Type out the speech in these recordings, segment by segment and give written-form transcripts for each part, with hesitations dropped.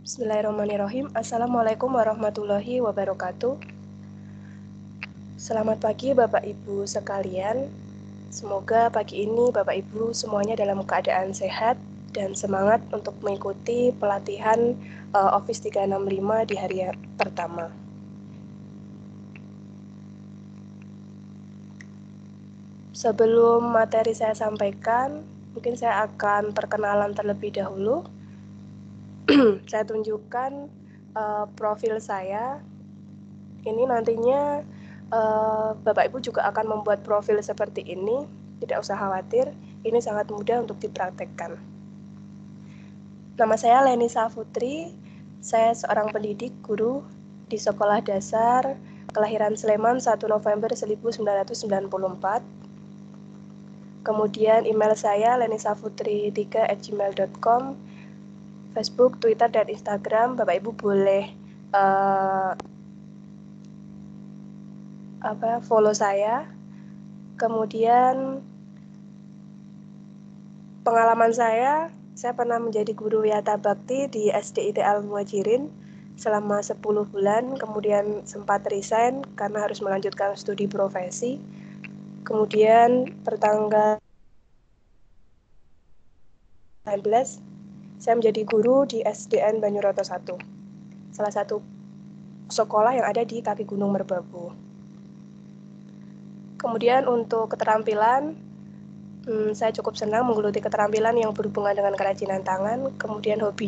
Bismillahirrahmanirrahim. Assalamualaikum warahmatullahi wabarakatuh. Selamat pagi Bapak Ibu sekalian. Semoga pagi ini Bapak Ibu semuanya dalam keadaan sehat dan semangat untuk mengikuti pelatihan Office 365 di hari pertama. Sebelum materi saya sampaikan, mungkin saya akan perkenalan terlebih dahulu. Saya tunjukkan profil saya. Ini nantinya Bapak Ibu juga akan membuat profil seperti ini. Tidak usah khawatir, ini sangat mudah untuk dipraktekkan. Nama saya Leni Safutri. Saya seorang pendidik guru di Sekolah Dasar kelahiran Sleman 1 November 1994. Kemudian email saya lenisafutri3@gmail.com. Facebook, Twitter, dan Instagram Bapak Ibu boleh follow saya. Kemudian pengalaman saya pernah menjadi guru Wiyata Bakti di SDIT Al-Muhajirin selama 10 bulan, kemudian sempat resign karena harus melanjutkan studi profesi. Kemudian pertanggal 19 saya menjadi guru di SDN Banyuroto 1, salah satu sekolah yang ada di kaki Gunung Merbabu. Kemudian untuk keterampilan, saya cukup senang menggeluti keterampilan yang berhubungan dengan kerajinan tangan. Kemudian hobi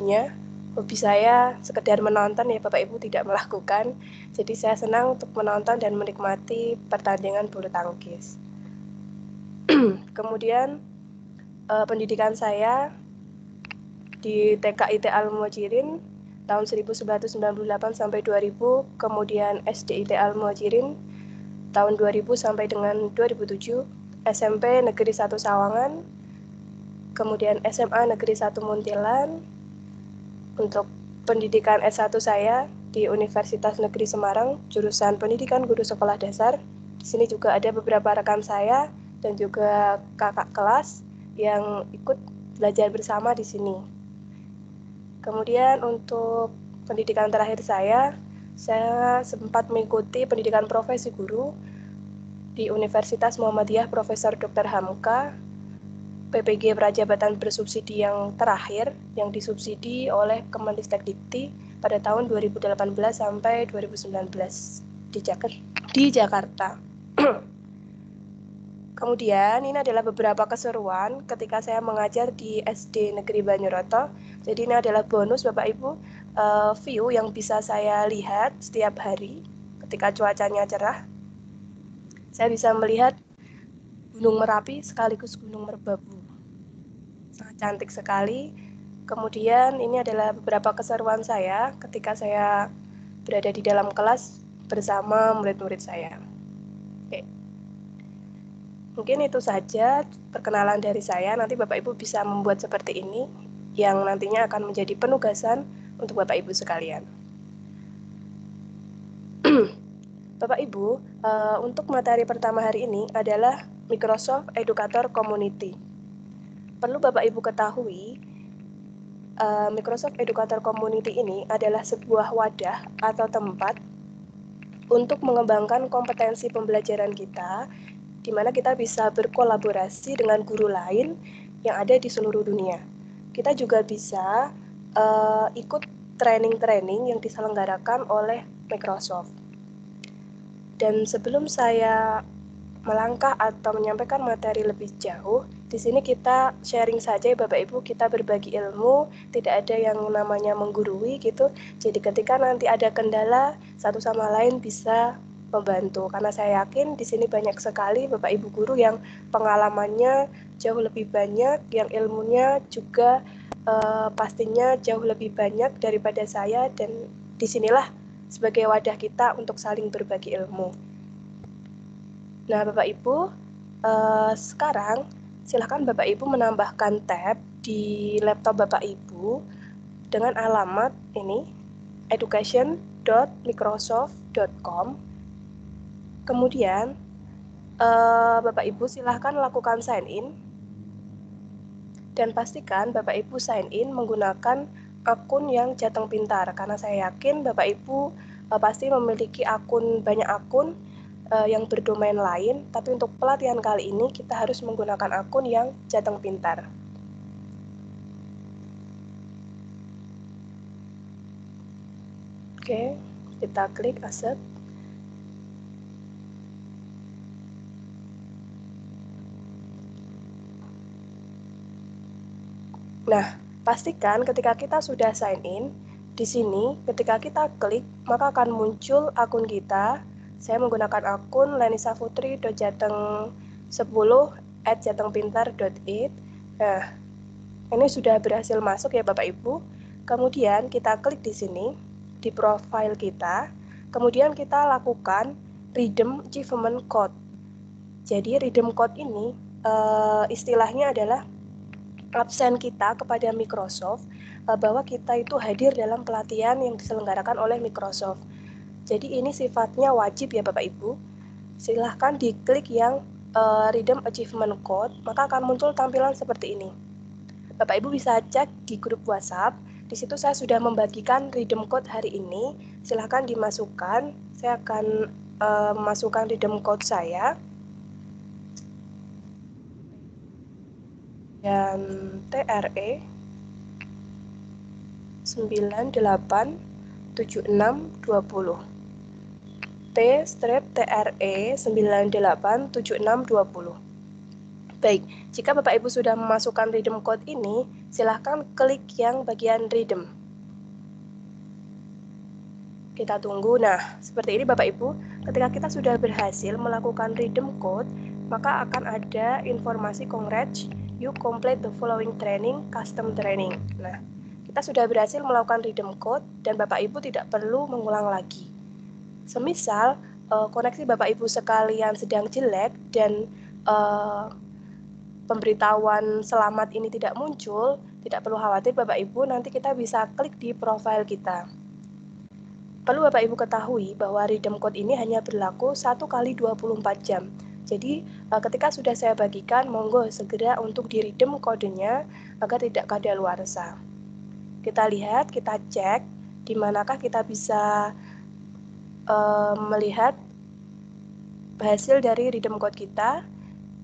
saya sekedar menonton, ya Bapak Ibu tidak melakukan. Jadi saya senang untuk menonton dan menikmati pertandingan bulu tangkis. Kemudian pendidikan saya di TKIT Al-Muhajirin tahun 1998 sampai 2000, kemudian SDIT Al-Muhajirin tahun 2000 sampai dengan 2007, SMP Negeri 1 Sawangan, kemudian SMA Negeri 1 Muntilan. Untuk pendidikan S1 saya di Universitas Negeri Semarang, jurusan Pendidikan Guru Sekolah Dasar. Di sini juga ada beberapa rekan saya dan juga kakak kelas yang ikut belajar bersama di sini. Kemudian untuk pendidikan terakhir saya sempat mengikuti pendidikan profesi guru di Universitas Muhammadiyah Profesor Dr. Hamka, PPG Prajabatan Bersubsidi yang terakhir, yang disubsidi oleh Kemendikbudristek pada tahun 2018 sampai 2019 di Jakarta. Kemudian ini adalah beberapa keseruan ketika saya mengajar di SD Negeri Banyuroto. Jadi ini adalah bonus Bapak Ibu, view yang bisa saya lihat setiap hari ketika cuacanya cerah. Saya bisa melihat Gunung Merapi sekaligus Gunung Merbabu. Sangat cantik sekali. Kemudian ini adalah beberapa keseruan saya ketika saya berada di dalam kelas bersama murid-murid saya. Oke. Mungkin itu saja perkenalan dari saya. Nanti Bapak Ibu bisa membuat seperti ini yang nantinya akan menjadi penugasan untuk Bapak Ibu sekalian. Bapak Ibu, untuk materi pertama hari ini adalah Microsoft Educator Community. Perlu Bapak Ibu ketahui, Microsoft Educator Community ini adalah sebuah wadah atau tempat untuk mengembangkan kompetensi pembelajaran kita, di mana kita bisa berkolaborasi dengan guru lain yang ada di seluruh dunia. Kita juga bisa ikut training-training yang diselenggarakan oleh Microsoft. Dan sebelum saya melangkah atau menyampaikan materi lebih jauh, di sini kita sharing saja Bapak Ibu, kita berbagi ilmu, tidak ada yang namanya menggurui gitu. Jadi ketika nanti ada kendala, satu sama lain bisa membantu. Karena saya yakin di sini banyak sekali Bapak Ibu guru yang pengalamannya jauh lebih banyak, yang ilmunya juga pastinya jauh lebih banyak daripada saya, dan disinilah sebagai wadah kita untuk saling berbagi ilmu. Nah, Bapak Ibu, sekarang silakan Bapak Ibu menambahkan tab di laptop Bapak Ibu dengan alamat ini, education.microsoft.com. Kemudian, Bapak Ibu silakan lakukan sign in, dan pastikan Bapak Ibu sign in menggunakan akun yang Jateng Pintar, karena saya yakin Bapak Ibu pasti memiliki banyak akun yang berdomain lain, tapi untuk pelatihan kali ini kita harus menggunakan akun yang Jateng Pintar. Oke, kita klik accept. Nah, pastikan ketika kita sudah sign in, di sini ketika kita klik, maka akan muncul akun kita. Saya menggunakan akun lenisafutri.jateng10@jatengpintar.id. Nah, ini sudah berhasil masuk ya Bapak Ibu. Kemudian kita klik di sini, di profile kita. Kemudian kita lakukan redeem achievement code. Jadi redeem code ini istilahnya adalah absen kita kepada Microsoft bahwa kita itu hadir dalam pelatihan yang diselenggarakan oleh Microsoft. Jadi ini sifatnya wajib ya Bapak Ibu. Silahkan diklik yang redeem achievement code, maka akan muncul tampilan seperti ini. Bapak Ibu bisa cek di grup WhatsApp. Di situ saya sudah membagikan redeem code hari ini. Silahkan dimasukkan. Saya akan memasukkan redeem code saya. Dan TRE 987620. T-TRE 987620. Baik, jika Bapak Ibu sudah memasukkan redeem code ini, silahkan klik yang bagian redeem. Kita tunggu. Nah, seperti ini Bapak Ibu, ketika kita sudah berhasil melakukan redeem code, maka akan ada informasi congrats, you complete the following training, custom training. Nah, kita sudah berhasil melakukan redeem code dan Bapak Ibu tidak perlu mengulang lagi. Semisal koneksi Bapak Ibu sekalian sedang jelek dan pemberitahuan selamat ini tidak muncul, tidak perlu khawatir Bapak Ibu, nanti kita bisa klik di profile kita. Perlu Bapak Ibu ketahui bahwa redeem code ini hanya berlaku 1 kali 24 jam. Jadi ketika sudah saya bagikan, monggo segera untuk di-redeem kodenya agar tidak kadaluarsa. Kita lihat, kita cek di manakah kita bisa melihat hasil dari redeem code kita.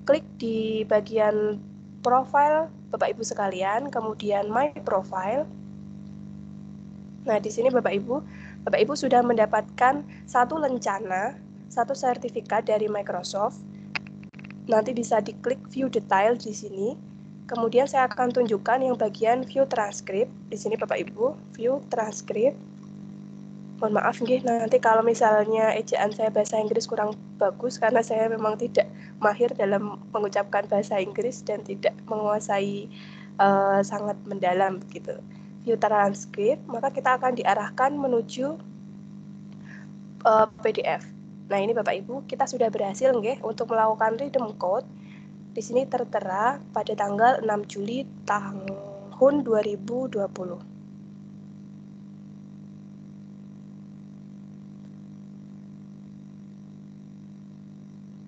Klik di bagian profile Bapak Ibu sekalian, kemudian my profile. Nah, di sini Bapak Ibu sudah mendapatkan satu lencana, satu sertifikat dari Microsoft. Nanti bisa diklik view detail di sini. Kemudian saya akan tunjukkan yang bagian view transcript. Di sini Bapak Ibu, view transcript. Mohon maaf nggih, nanti kalau misalnya ejaan saya bahasa Inggris kurang bagus karena saya memang tidak mahir dalam mengucapkan bahasa Inggris dan tidak menguasai sangat mendalam begitu. View transcript, maka kita akan diarahkan menuju PDF. Nah, ini Bapak Ibu, kita sudah berhasil nggih untuk melakukan redeem code. Di sini tertera pada tanggal 6 Juli tahun 2020.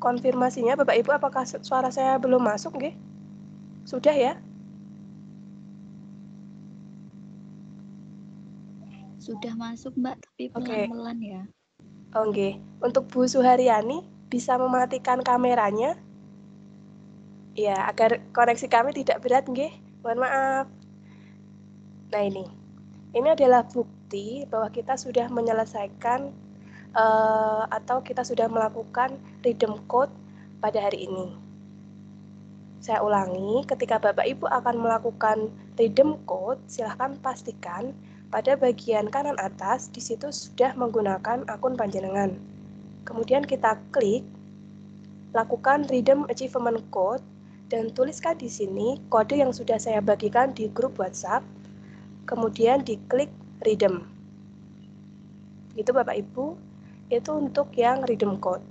Konfirmasinya Bapak Ibu, apakah suara saya belum masuk nggih? Sudah ya? Sudah masuk Mbak, tapi pelan-pelan ya. Oke. Untuk Bu Suharyani bisa mematikan kameranya? Ya, agar koneksi kami tidak berat nggih. Mohon maaf. Nah, ini adalah bukti bahwa kita sudah menyelesaikan atau kita sudah melakukan redeem code pada hari ini. Saya ulangi, ketika Bapak Ibu akan melakukan redeem code, silahkan pastikan pada bagian kanan atas di situ sudah menggunakan akun panjenengan. Kemudian kita klik, lakukan redeem achievement code, dan tuliskan di sini kode yang sudah saya bagikan di grup WhatsApp. Kemudian diklik redeem. Itu Bapak Ibu, itu untuk yang redeem code.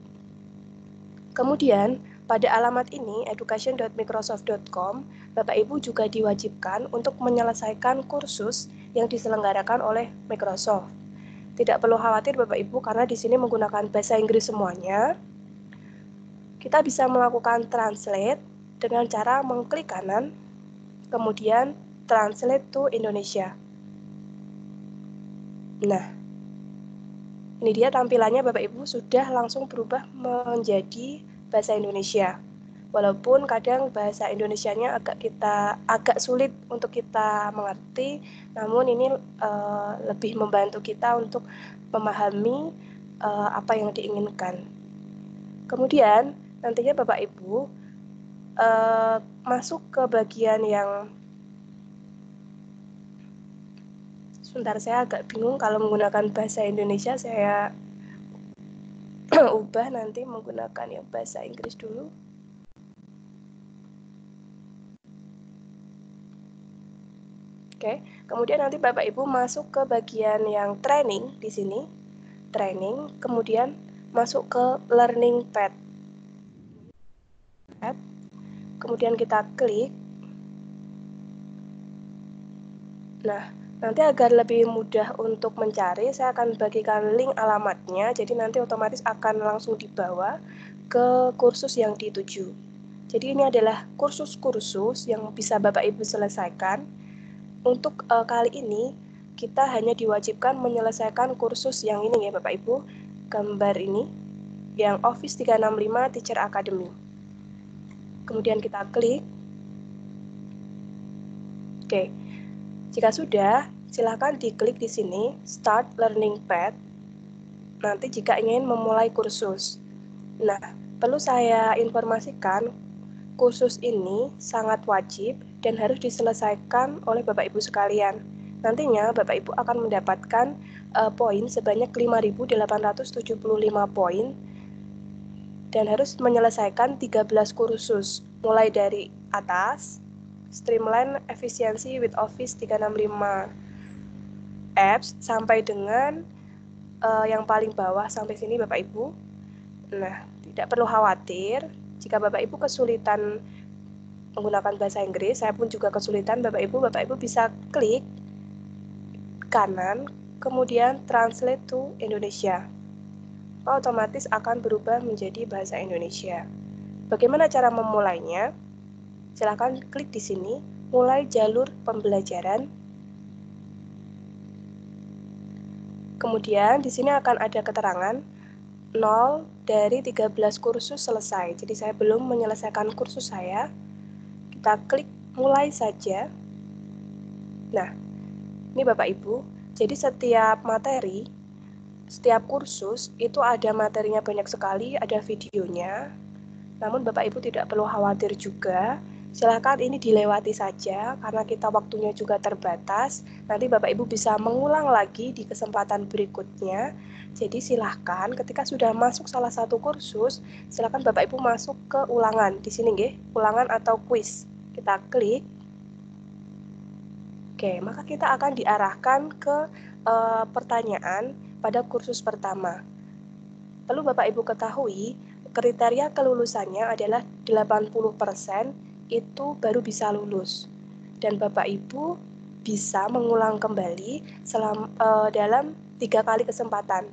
Kemudian pada alamat ini education.microsoft.com, Bapak Ibu juga diwajibkan untuk menyelesaikan kursus yang diselenggarakan oleh Microsoft. Tidak perlu khawatir Bapak Ibu karena di sini menggunakan bahasa Inggris semuanya. Kita bisa melakukan translate dengan cara mengklik kanan, kemudian translate to Indonesia. Nah, ini dia tampilannya Bapak Ibu sudah langsung berubah menjadi bahasa Indonesia. Walaupun kadang bahasa Indonesianya agak sulit untuk kita mengerti, namun ini lebih membantu kita untuk memahami apa yang diinginkan. Kemudian nantinya Bapak Ibu masuk ke bagian yang sebentar, saya agak bingung kalau menggunakan bahasa Indonesia, saya ubah nanti menggunakan yang bahasa Inggris dulu. Oke, kemudian nanti Bapak Ibu masuk ke bagian yang training di sini. Training, kemudian masuk ke learning path. Kemudian kita klik. Nah, nanti agar lebih mudah untuk mencari, saya akan bagikan link alamatnya, jadi nanti otomatis akan langsung dibawa ke kursus yang dituju. Jadi ini adalah kursus-kursus yang bisa Bapak Ibu selesaikan. Untuk kali ini, kita hanya diwajibkan menyelesaikan kursus yang ini ya Bapak Ibu, gambar ini, yang Office 365 Teacher Academy. Kemudian kita klik. Oke, jika sudah, silakan diklik di sini, Start Learning Path. Nanti jika ingin memulai kursus. Nah, perlu saya informasikan, kursus ini sangat wajib dan harus diselesaikan oleh Bapak Ibu sekalian. Nantinya Bapak Ibu akan mendapatkan poin sebanyak 5.875 poin dan harus menyelesaikan 13 kursus, mulai dari atas, Streamline Efficiency with Office 365 Apps, sampai dengan yang paling bawah sampai sini Bapak Ibu. Nah, tidak perlu khawatir jika Bapak Ibu kesulitan menggunakan bahasa Inggris, saya pun juga kesulitan, Bapak Ibu bisa klik kanan, kemudian translate to Indonesia. Otomatis akan berubah menjadi bahasa Indonesia. Bagaimana cara memulainya? Silakan klik di sini, mulai jalur pembelajaran. Kemudian di sini akan ada keterangan 0 dari 13 kursus selesai. Jadi saya belum menyelesaikan kursus saya. Kita klik mulai saja. Nah, ini Bapak Ibu, jadi setiap materi, setiap kursus itu ada materinya banyak sekali, ada videonya. Namun Bapak Ibu tidak perlu khawatir juga, silakan ini dilewati saja karena kita waktunya juga terbatas. Nanti Bapak Ibu bisa mengulang lagi di kesempatan berikutnya. Jadi silahkan ketika sudah masuk salah satu kursus, silahkan Bapak Ibu masuk ke ulangan. Di sini nggih, ulangan atau quiz. Kita klik. Oke, maka kita akan diarahkan ke pertanyaan pada kursus pertama. Perlu Bapak Ibu ketahui, kriteria kelulusannya adalah 80% itu baru bisa lulus. Dan Bapak Ibu bisa mengulang kembali dalam 3 kali kesempatan.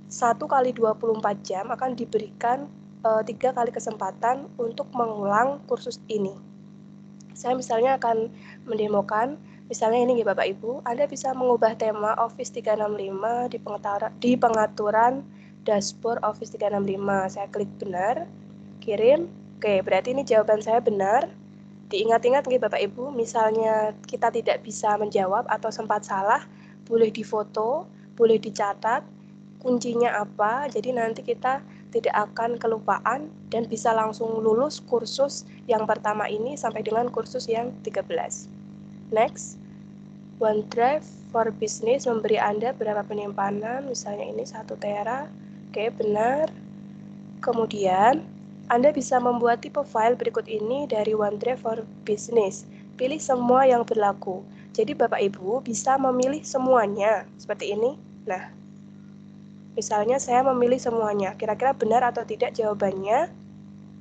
1 kali 24 jam akan diberikan 3 kali kesempatan untuk mengulang kursus ini. Saya misalnya akan mendemokan, misalnya ini Bapak Ibu, Anda bisa mengubah tema Office 365 di pengaturan dashboard Office 365. Saya klik benar, kirim. Oke, berarti ini jawaban saya benar. Diingat-ingat nih Bapak Ibu, misalnya kita tidak bisa menjawab atau sempat salah, boleh difoto, boleh dicatat, kuncinya apa, jadi nanti kita tidak akan kelupaan dan bisa langsung lulus kursus yang pertama ini sampai dengan kursus yang 13. Next, OneDrive for Business memberi Anda berapa penyimpanan, misalnya ini 1 tera. Oke, benar. Kemudian, Anda bisa membuat tipe file berikut ini dari OneDrive for Business. Pilih semua yang berlaku. Jadi Bapak Ibu bisa memilih semuanya, seperti ini. Nah, misalnya saya memilih semuanya, kira-kira benar atau tidak jawabannya?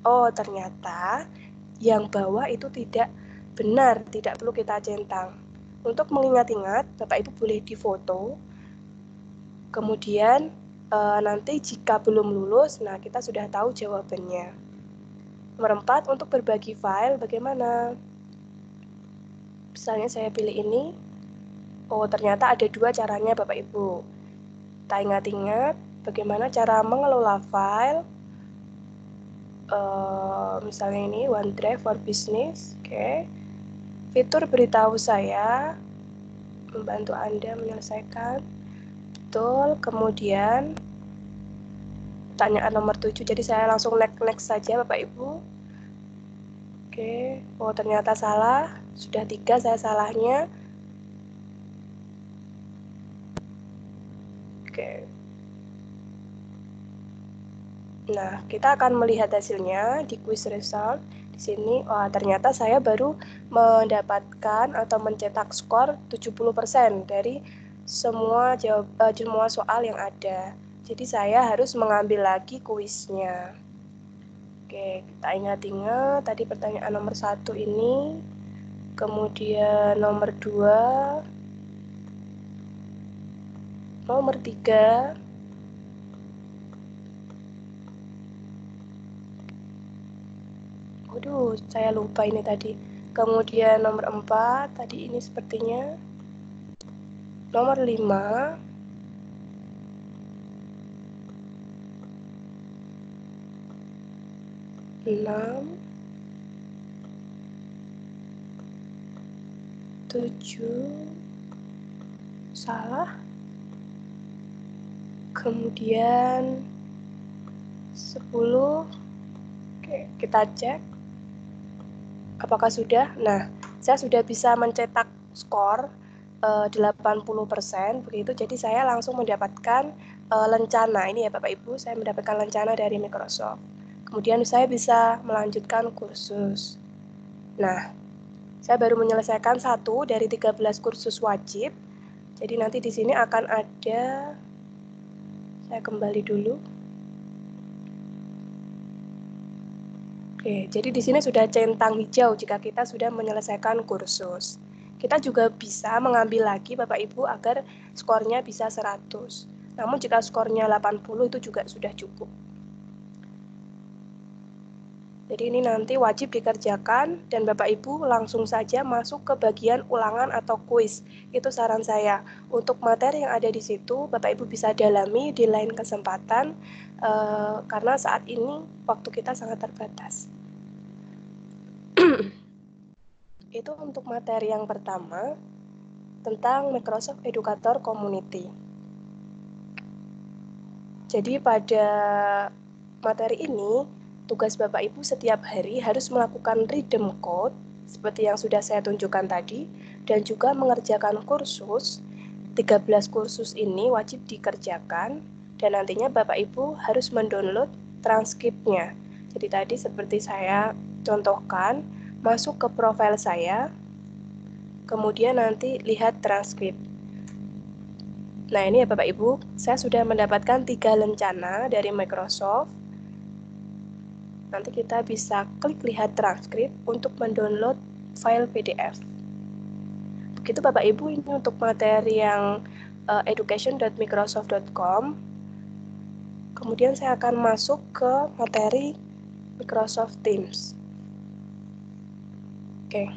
Oh, ternyata yang bawah itu tidak benar, tidak perlu kita centang. Untuk mengingat-ingat, Bapak Ibu boleh difoto. Kemudian nanti jika belum lulus, nah kita sudah tahu jawabannya. Nomor 4, untuk berbagi file bagaimana? Misalnya saya pilih ini. Oh, ternyata ada dua caranya Bapak Ibu. Kita ingat-ingat bagaimana cara mengelola file. Misalnya ini OneDrive for Business. Oke. Fitur beritahu saya, membantu Anda menyelesaikan. Betul, kemudian pertanyaan nomor 7, jadi saya langsung next saja Bapak Ibu. Oke, oh ternyata salah, sudah 3 saya salahnya. Oke. Nah, kita akan melihat hasilnya di quiz result. Di sini, ternyata saya baru mendapatkan atau mencetak skor 70% dari semua soal yang ada. Jadi saya harus mengambil lagi kuisnya. Oke, kita ingat-ingat tadi pertanyaan nomor 1 ini, kemudian nomor 2, nomor 3, waduh, saya lupa ini tadi. Kemudian nomor 4, tadi ini sepertinya. Nomor 5, enam, 7, salah. Kemudian 10. Oke, kita cek apakah sudah. Nah, saya sudah bisa mencetak skor 80% begitu. Jadi saya langsung mendapatkan lencana. Ini ya Bapak Ibu, saya mendapatkan lencana dari Microsoft. Kemudian saya bisa melanjutkan kursus. Nah, saya baru menyelesaikan 1 dari 13 kursus wajib. Jadi nanti di sini akan ada, saya kembali dulu. Oke, jadi di sini sudah centang hijau jika kita sudah menyelesaikan kursus. Kita juga bisa mengambil lagi Bapak Ibu agar skornya bisa 100. Namun jika skornya 80 itu juga sudah cukup. Jadi ini nanti wajib dikerjakan dan Bapak Ibu langsung saja masuk ke bagian ulangan atau kuis. Itu saran saya. Untuk materi yang ada di situ Bapak Ibu bisa dalami di lain kesempatan karena saat ini waktu kita sangat terbatas. Itu untuk materi yang pertama tentang Microsoft Educator Community. Jadi pada materi ini tugas Bapak Ibu setiap hari harus melakukan redeem code seperti yang sudah saya tunjukkan tadi dan juga mengerjakan kursus. 13 kursus ini wajib dikerjakan dan nantinya Bapak Ibu harus mendownload transkripnya. Jadi tadi seperti saya contohkan, masuk ke profil saya, kemudian nanti lihat transkrip. Nah ini ya Bapak Ibu, saya sudah mendapatkan 3 lencana dari Microsoft. Nanti kita bisa klik lihat transkrip untuk mendownload file PDF. Begitu Bapak Ibu, ini untuk materi yang education.microsoft.com. Kemudian saya akan masuk ke materi Microsoft Teams. Oke.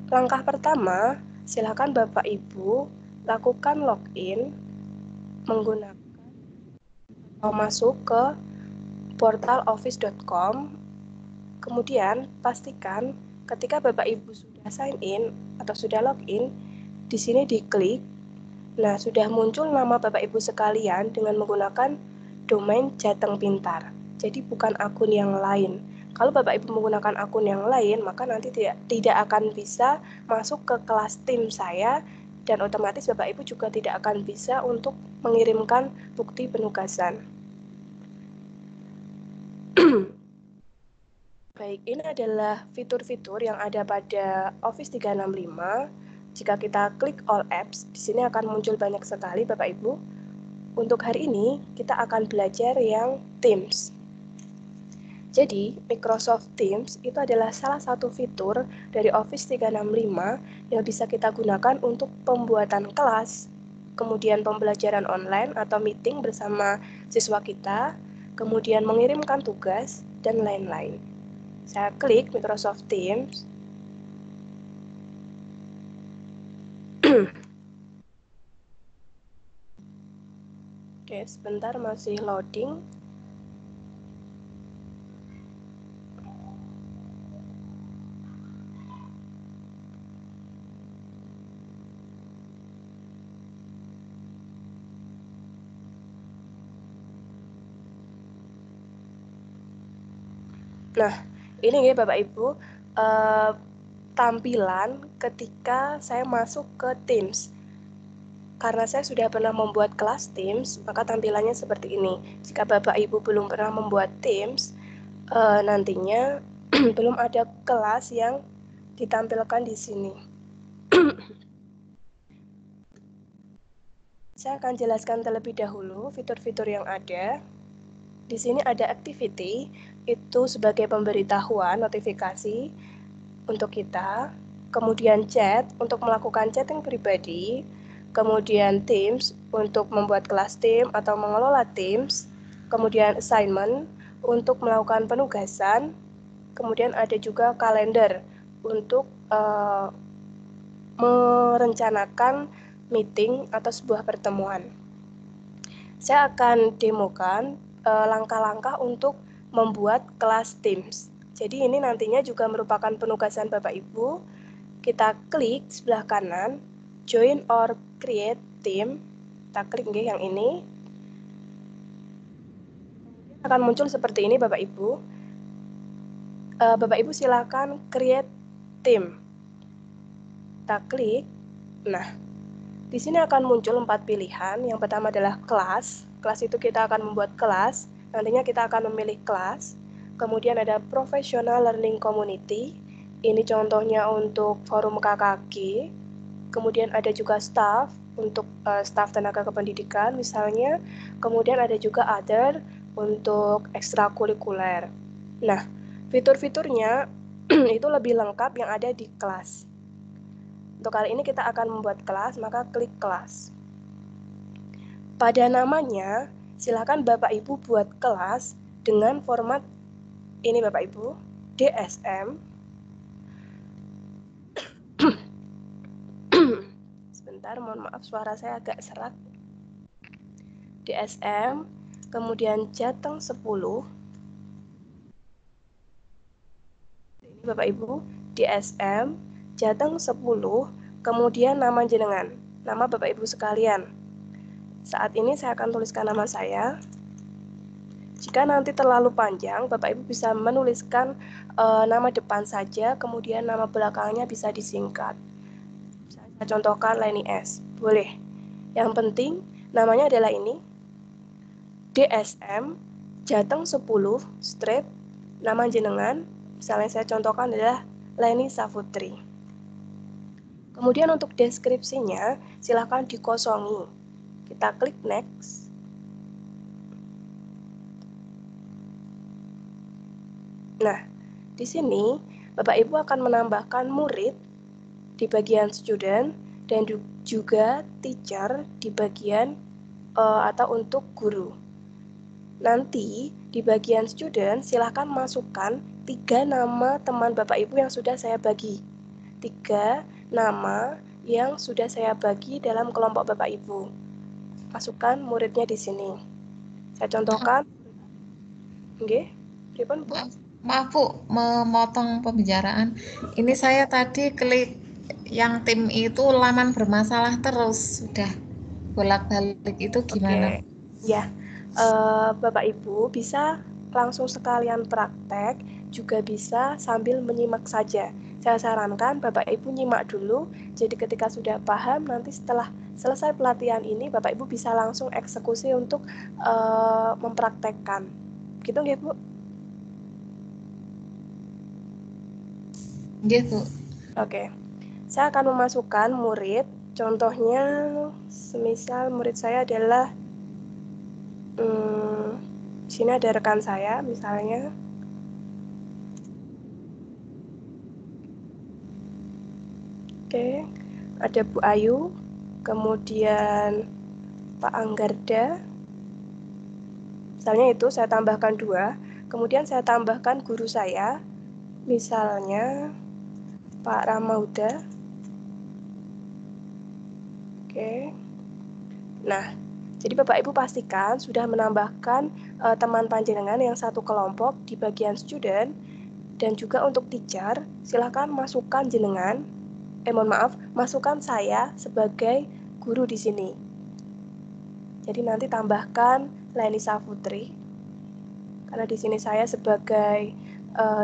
Langkah pertama, silakan Bapak Ibu lakukan login menggunakan atau masuk ke portal office.com. Kemudian pastikan ketika Bapak Ibu sudah sign in atau sudah login, di sini diklik. Nah, sudah muncul nama Bapak Ibu sekalian dengan menggunakan domain Jateng Pintar. Jadi bukan akun yang lain. Kalau Bapak Ibu menggunakan akun yang lain, maka nanti tidak akan bisa masuk ke kelas tim saya dan otomatis Bapak Ibu juga tidak akan bisa untuk mengirimkan bukti penugasan. Baik, ini adalah fitur-fitur yang ada pada Office 365. Jika kita klik All Apps, di sini akan muncul banyak sekali Bapak Ibu. Untuk hari ini, kita akan belajar yang Teams. Jadi, Microsoft Teams itu adalah salah satu fitur dari Office 365 yang bisa kita gunakan untuk pembuatan kelas, kemudian pembelajaran online atau meeting bersama siswa kita, kemudian mengirimkan tugas, dan lain-lain. Saya klik Microsoft Teams. Oke, sebentar masih loading. Nah, ini ya Bapak Ibu, tampilan ketika saya masuk ke Teams. Karena saya sudah pernah membuat kelas Teams, maka tampilannya seperti ini. Jika Bapak Ibu belum pernah membuat Teams, nantinya belum ada kelas yang ditampilkan di sini. Saya akan jelaskan terlebih dahulu fitur-fitur yang ada. Di sini ada activity, itu sebagai pemberitahuan notifikasi untuk kita. Kemudian chat untuk melakukan chatting pribadi. Kemudian Teams untuk membuat kelas tim atau mengelola Teams. Kemudian assignment untuk melakukan penugasan. Kemudian ada juga kalender untuk merencanakan meeting atau sebuah pertemuan. Saya akan demokan langkah-langkah untuk membuat kelas Teams. Jadi ini nantinya juga merupakan penugasan Bapak Ibu. Kita klik sebelah kanan, join or create team. Kita klik yang ini. Akan muncul seperti ini Bapak Ibu. Bapak Ibu silakan create team. Kita klik. Nah, di sini akan muncul 4 pilihan. Yang pertama adalah kelas. Kelas itu kita akan membuat kelas. Nantinya kita akan memilih kelas. Kemudian ada professional learning community. Ini contohnya untuk forum KKG. Kemudian ada juga staff, untuk staff tenaga kependidikan misalnya. Kemudian ada juga other untuk ekstrakurikuler. Nah, fitur-fiturnya itu lebih lengkap yang ada di kelas. Untuk kali ini kita akan membuat kelas, maka klik kelas. Pada namanya, silakan Bapak Ibu buat kelas dengan format ini Bapak Ibu, DSM. Sebentar, mohon maaf suara saya agak serak. DSM, kemudian Jateng 10. Ini Bapak Ibu, DSM, Jateng 10, kemudian nama jenengan, nama Bapak Ibu sekalian. Saat ini saya akan tuliskan nama saya. Jika nanti terlalu panjang, Bapak Ibu bisa menuliskan nama depan saja, kemudian nama belakangnya bisa disingkat. Saya contohkan Leni S. Boleh. Yang penting namanya adalah ini. DSM Jateng 10 strip nama jenengan, misalnya saya contohkan adalah Leni Safutri. Kemudian untuk deskripsinya silakan dikosongi. Kita klik next. Nah, di sini Bapak Ibu akan menambahkan murid di bagian student dan juga teacher di bagian atau untuk guru. Nanti di bagian student silahkan masukkan 3 nama teman Bapak Ibu yang sudah saya bagi. 3 nama yang sudah saya bagi dalam kelompok Bapak Ibu. Masukkan muridnya di sini. Saya contohkan. Oke, pripun Bu? Maaf Bu, memotong pembicaraan. Ini saya tadi klik yang tim itu laman bermasalah terus, sudah bolak-balik itu gimana? Oke, ya. Bapak Ibu bisa langsung sekalian praktek, juga bisa sambil menyimak saja. Saya sarankan Bapak Ibu nyimak dulu, jadi ketika sudah paham, nanti setelah selesai pelatihan ini, Bapak Ibu bisa langsung eksekusi untuk mempraktekkan. Gitu nggih Bu? Nggih Bu. Oke, saya akan memasukkan murid. Contohnya, semisal murid saya adalah sini ada rekan saya, misalnya. Oke, ada Bu Ayu, kemudian Pak Anggarda. Misalnya itu saya tambahkan 2, kemudian saya tambahkan guru saya, misalnya Pak Ramauda. Oke. Nah, Jadi Bapak Ibu pastikan sudah menambahkan teman panjenengan yang satu kelompok di bagian student, dan juga untuk teacher, silakan masukkan masukkan saya sebagai guru di sini. Jadi nanti tambahkan Leni Safutri, karena di sini saya sebagai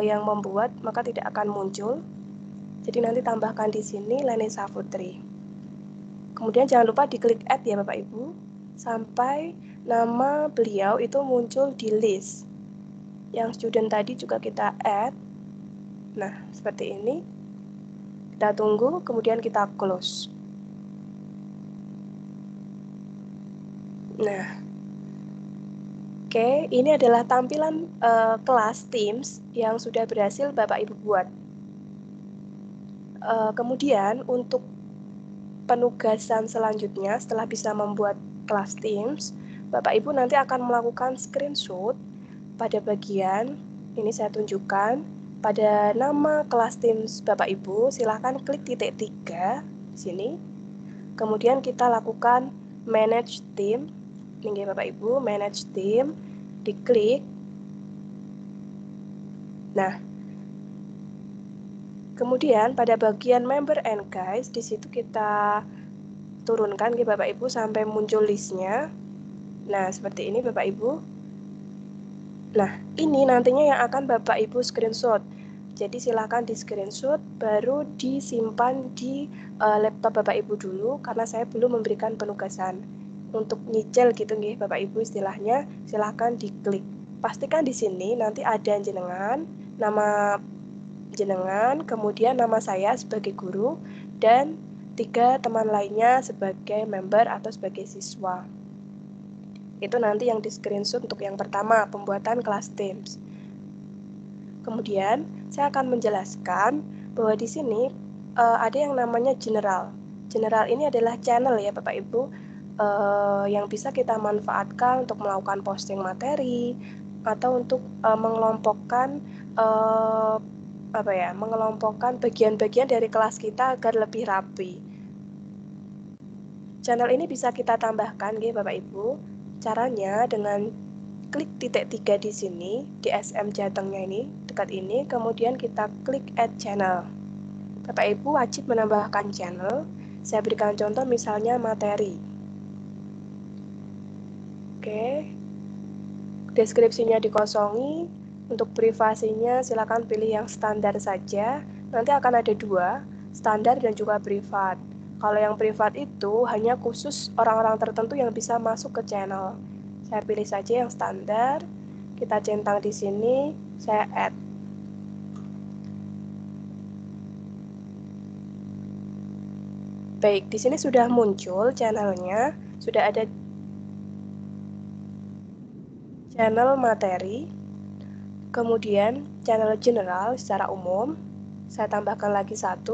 yang membuat, maka tidak akan muncul. Jadi nanti tambahkan di sini Leni Safutri. Kemudian jangan lupa diklik add ya Bapak Ibu, sampai nama beliau itu muncul di list. Yang student tadi juga kita add. Nah, seperti ini. Kita tunggu, kemudian kita close. Nah, oke, ini adalah tampilan kelas Teams yang sudah berhasil Bapak Ibu buat. Kemudian untuk penugasan selanjutnya, setelah bisa membuat kelas Teams, Bapak Ibu nanti akan melakukan screenshot pada bagian, ini saya tunjukkan, pada nama kelas Teams Bapak Ibu, silahkan klik titik 3 di sini. Kemudian kita lakukan manage team. Ini Bapak Ibu, manage team, diklik. Nah, kemudian pada bagian member and guys, di situ kita turunkan ke Bapak Ibu sampai muncul listnya. Nah, seperti ini Bapak Ibu. Nah, ini nantinya yang akan Bapak Ibu screenshot. Jadi silakan di screenshot, baru disimpan di laptop Bapak Ibu dulu, karena saya belum memberikan penugasan. Untuk nyicil gitu nih Bapak Ibu istilahnya, silakan diklik. Pastikan di sini nanti ada jenengan, nama jenengan, kemudian nama saya sebagai guru, dan 3 teman lainnya sebagai member atau sebagai siswa. Itu nanti yang di screenshot untuk yang pertama, pembuatan kelas Teams. Kemudian saya akan menjelaskan bahwa di sini ada yang namanya general. General ini adalah channel ya Bapak Ibu, yang bisa kita manfaatkan untuk melakukan posting materi atau untuk mengelompokkan bagian-bagian dari kelas kita agar lebih rapi. Channel ini bisa kita tambahkan ya Bapak Ibu. Caranya dengan klik titik 3 di sini, di SM Jatengnya ini, dekat ini, kemudian kita klik add channel. Bapak Ibu wajib menambahkan channel. Saya berikan contoh misalnya materi. Oke. Deskripsinya dikosongi. Untuk privasinya silakan pilih yang standar saja. Nanti akan ada 2, standar dan juga privat. Kalau yang privat itu hanya khusus orang-orang tertentu yang bisa masuk ke channel. Saya pilih saja yang standar, kita centang di sini, saya add. Baik, di sini sudah muncul channelnya, sudah ada channel materi, kemudian channel general secara umum, saya tambahkan lagi 1,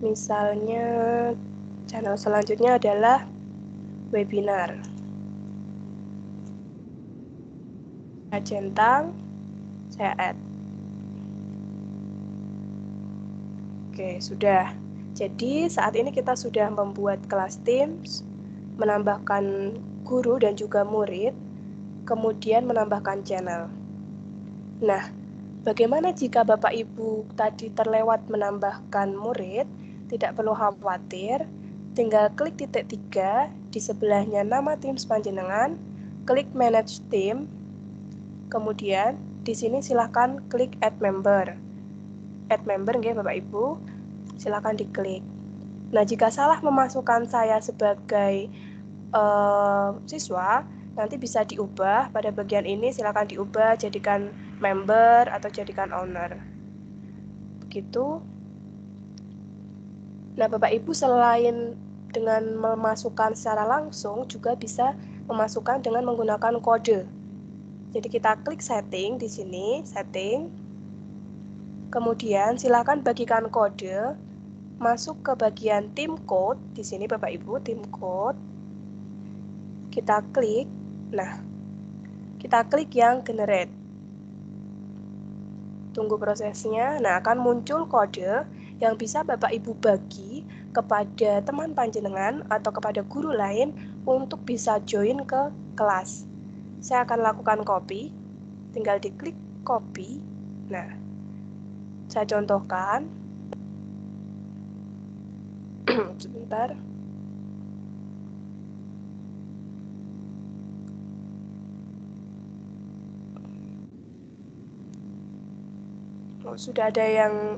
misalnya channel selanjutnya adalah webinar. Saya centang, saya add. Oke, sudah. Jadi saat ini kita sudah membuat kelas Teams, menambahkan guru dan juga murid, kemudian menambahkan channel. Nah, bagaimana jika Bapak Ibu tadi terlewat menambahkan murid? Tidak perlu khawatir, tinggal klik titik 3 di sebelahnya nama Teams panjenengan, klik manage team, kemudian di sini silahkan klik add member. Add member nggih Bapak Ibu, silakan diklik. Nah, jika salah memasukkan saya sebagai siswa, nanti bisa diubah pada bagian ini, silakan diubah jadikan member atau jadikan owner. Begitu. Nah, Bapak Ibu selain dengan memasukkan secara langsung juga bisa memasukkan dengan menggunakan kode. Jadi kita klik setting di sini, setting. Kemudian silakan bagikan kode, masuk ke bagian team code di sini Bapak Ibu, team code. Kita klik. Nah, kita klik yang generate. Tunggu prosesnya. Nah, akan muncul kode yang bisa Bapak Ibu bagi kepada teman panjenengan atau kepada guru lain untuk bisa join ke kelas. Saya akan lakukan copy, tinggal diklik copy. Nah, saya contohkan. Sebentar. Oh, sudah ada yang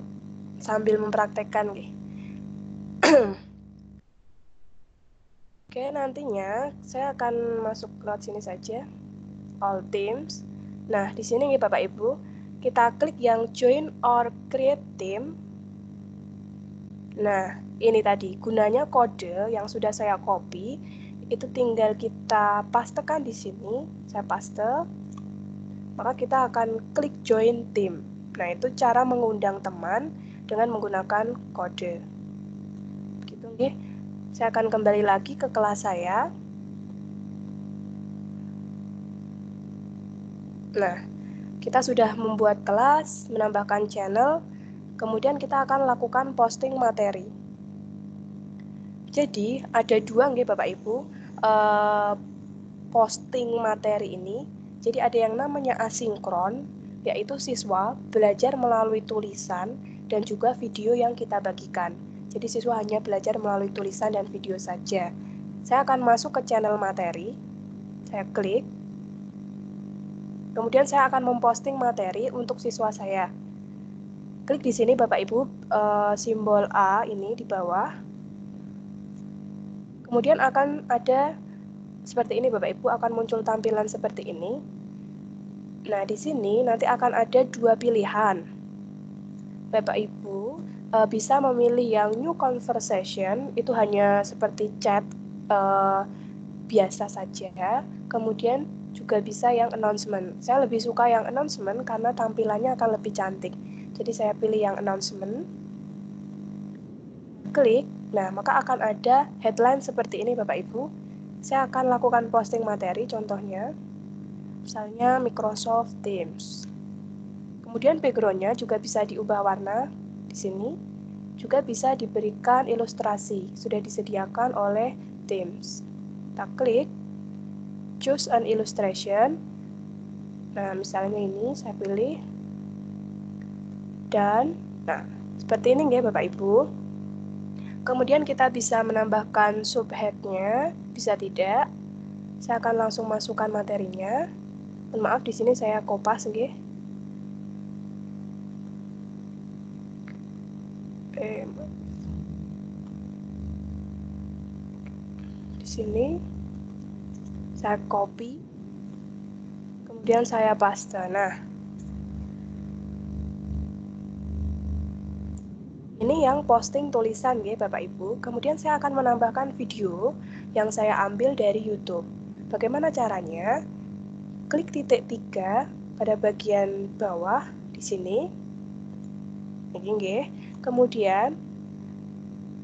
sambil mempraktekkan nih. Oke, nantinya saya akan masuk lewat sini saja. All teams. Nah, di sini nih Bapak Ibu, kita klik yang join or create team. Nah, ini tadi gunanya kode yang sudah saya copy, itu tinggal kita pastekan di sini. Saya paste. Maka kita akan klik join team. Nah, itu cara mengundang teman dengan menggunakan kode. Gitu nggih. Saya akan kembali lagi ke kelas saya. Nah, kita sudah membuat kelas, menambahkan channel, kemudian kita akan lakukan posting materi. Jadi, ada dua nggih Bapak Ibu, posting materi ini. Jadi ada yang namanya asinkron, yaitu siswa belajar melalui tulisan dan juga video yang kita bagikan. Jadi siswa hanya belajar melalui tulisan dan video saja. Saya akan masuk ke channel materi, saya klik, kemudian saya akan memposting materi untuk siswa saya. Klik di sini Bapak Ibu, simbol A ini di bawah. Kemudian akan ada seperti ini Bapak Ibu, akan muncul tampilan seperti ini. Nah, di sini nanti akan ada dua pilihan. Bapak Ibu bisa memilih yang new conversation, itu hanya seperti chat biasa saja. Kemudian juga bisa yang announcement. Saya lebih suka yang announcement karena tampilannya akan lebih cantik. Jadi saya pilih yang announcement. Klik, nah maka akan ada headline seperti ini Bapak Ibu. Saya akan lakukan posting materi, contohnya misalnya Microsoft Teams. Kemudian background-nya juga bisa diubah warna di sini. Juga bisa diberikan ilustrasi, sudah disediakan oleh Teams. Kita klik, choose an illustration. Nah, misalnya ini saya pilih. Dan, nah, seperti ini ya Bapak Ibu. Kemudian kita bisa menambahkan subhead-nya, bisa tidak. Saya akan langsung masukkan materinya. Maaf, di sini saya kopas nggih. Di sini saya copy, kemudian saya paste. Nah, ini yang posting tulisan ya Bapak Ibu. Kemudian saya akan menambahkan video yang saya ambil dari YouTube. Bagaimana caranya? Klik titik 3 pada bagian bawah di sini. Ini nggih. Kemudian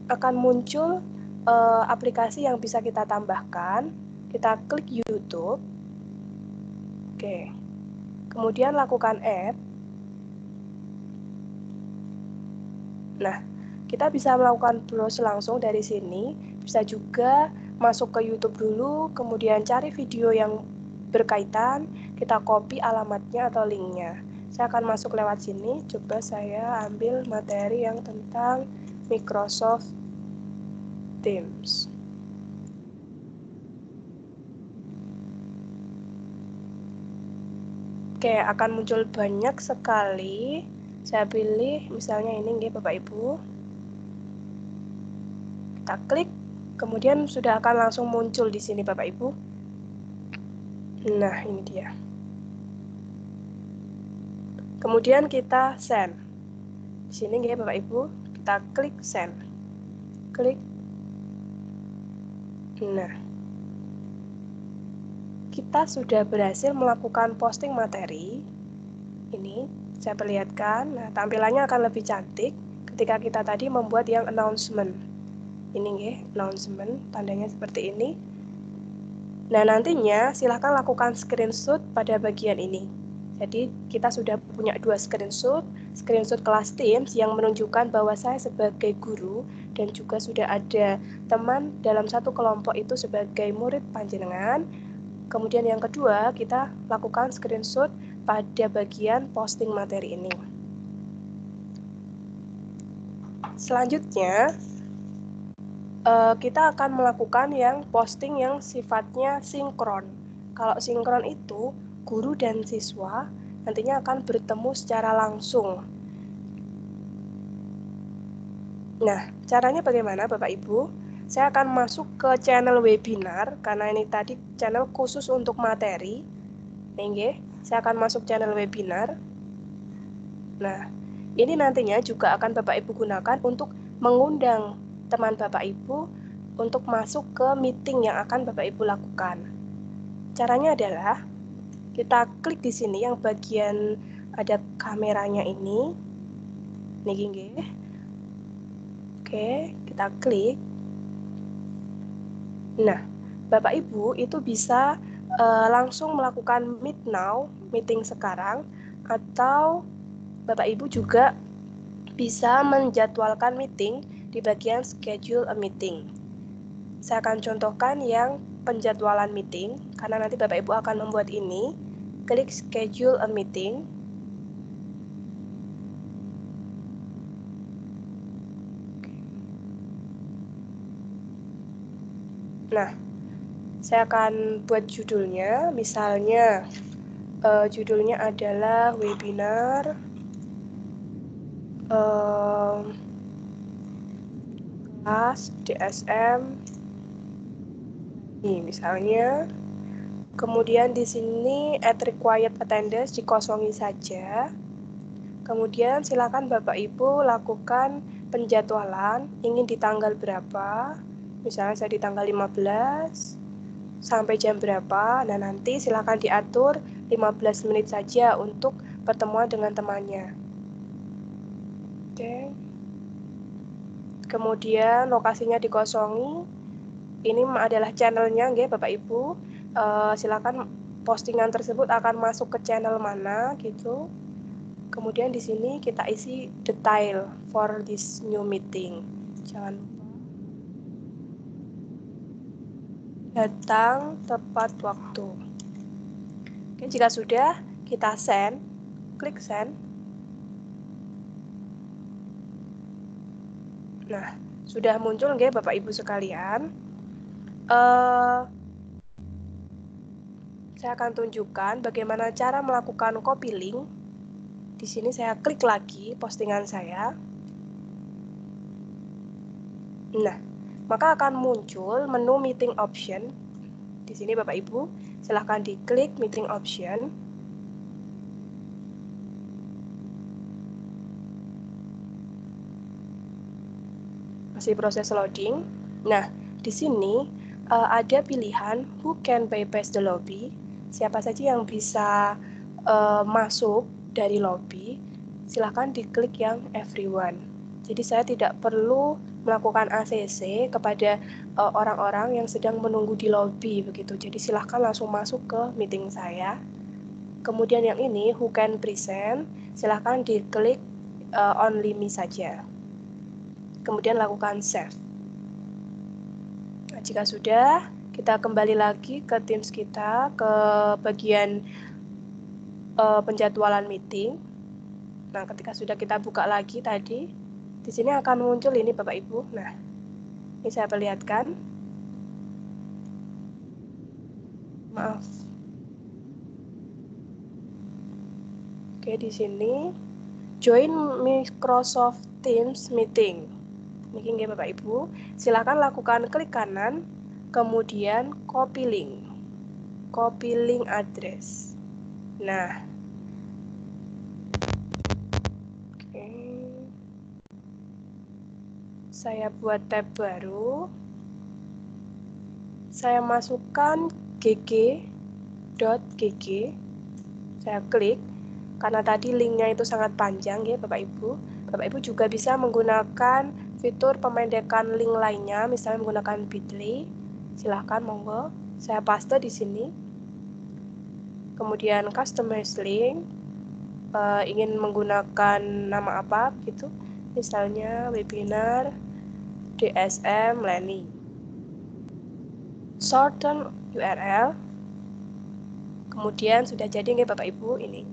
akan muncul aplikasi yang bisa kita tambahkan. Kita klik YouTube. Oke. Kemudian lakukan add. Nah, kita bisa melakukan browse langsung dari sini. Bisa juga masuk ke YouTube dulu, kemudian cari video yang berkaitan, kita copy alamatnya atau linknya. Saya akan masuk lewat sini, coba saya ambil materi yang tentang Microsoft Teams. Oke, akan muncul banyak sekali. Saya pilih misalnya ini nggih Bapak Ibu. Kita klik, kemudian sudah akan langsung muncul di sini Bapak Ibu. Nah, ini dia. Kemudian kita send. Di sini nggih Bapak Ibu, kita klik send. Klik. Nah, kita sudah berhasil melakukan posting materi. Ini saya perlihatkan. Nah, tampilannya akan lebih cantik ketika kita tadi membuat yang announcement. Ini nggih, announcement, tandanya seperti ini. Nah, nantinya silahkan lakukan screenshot pada bagian ini. Jadi, kita sudah punya dua screenshot kelas Teams yang menunjukkan bahwa saya sebagai guru dan juga sudah ada teman dalam satu kelompok itu sebagai murid panjenengan. Kemudian yang kedua, kita lakukan screenshot pada bagian posting materi ini. Selanjutnya, kita akan melakukan yang posting yang sifatnya sinkron. Kalau sinkron itu, guru dan siswa nantinya akan bertemu secara langsung. Nah, caranya bagaimana Bapak Ibu? Saya akan masuk ke channel webinar, karena ini tadi channel khusus untuk materi. Oke, saya akan masuk channel webinar. Nah, ini nantinya juga akan Bapak Ibu gunakan untuk mengundang teman Bapak Ibu untuk masuk ke meeting yang akan Bapak Ibu lakukan. Caranya adalah kita klik di sini yang bagian ada kameranya ini. Niki nggih. Oke, kita klik. Nah, Bapak Ibu itu bisa langsung melakukan meet now, meeting sekarang, atau Bapak Ibu juga bisa menjadwalkan meeting di bagian schedule a meeting. Saya akan contohkan yang penjadwalan meeting, karena nanti Bapak Ibu akan membuat ini. Klik schedule a meeting. Nah, saya akan buat judulnya, misalnya judulnya adalah webinar kelas DSM. Ini misalnya. Kemudian di sini at required attendance dikosongi saja. Kemudian silakan Bapak Ibu lakukan penjadwalan, ingin di tanggal berapa. Misalnya saya di tanggal 15 sampai jam berapa. Nah, nanti silakan diatur 15 menit saja untuk pertemuan dengan temannya. Oke. Kemudian lokasinya dikosongi. Ini adalah channelnya, nggih Bapak Ibu. Silakan postingan tersebut akan masuk ke channel mana gitu. Kemudian di sini kita isi detail for this new meeting. Jangan lupa datang tepat waktu. Oke, jika sudah, kita send, klik send. Nah, sudah muncul nggih Bapak Ibu sekalian. Saya akan tunjukkan bagaimana cara melakukan copy link. Di sini saya klik lagi postingan saya. Nah, maka akan muncul menu meeting option. Di sini Bapak Ibu, silahkan diklik meeting option. Masih proses loading. Nah, di sini ada pilihan who can bypass the lobby. Siapa saja yang bisa masuk dari lobby, silahkan diklik yang everyone. Jadi saya tidak perlu melakukan ACC kepada orang-orang yang sedang menunggu di lobby begitu. Jadi silahkan langsung masuk ke meeting saya. Kemudian yang ini who can present, silahkan diklik only me saja. Kemudian lakukan save. Nah, jika sudah, kita kembali lagi ke Teams kita, ke bagian penjadwalan meeting. Nah, ketika sudah kita buka lagi tadi, di sini akan muncul ini Bapak Ibu. Nah, ini saya perlihatkan. Maaf. Oke, di sini join Microsoft Teams meeting. Ini Bapak Ibu, silakan lakukan klik kanan, kemudian copy link address. Nah, oke. Saya buat tab baru. Saya masukkan gg.gg. Saya klik, karena tadi linknya itu sangat panjang ya Bapak Ibu. Bapak Ibu juga bisa menggunakan fitur pemendekan link lainnya, misalnya menggunakan Bitly. Silahkan, monggo. Saya paste di sini. Kemudian customize link, ingin menggunakan nama apa gitu. Misalnya webinar DSM Leni. Shorten URL. Kemudian sudah jadi nggih Bapak Ibu ini.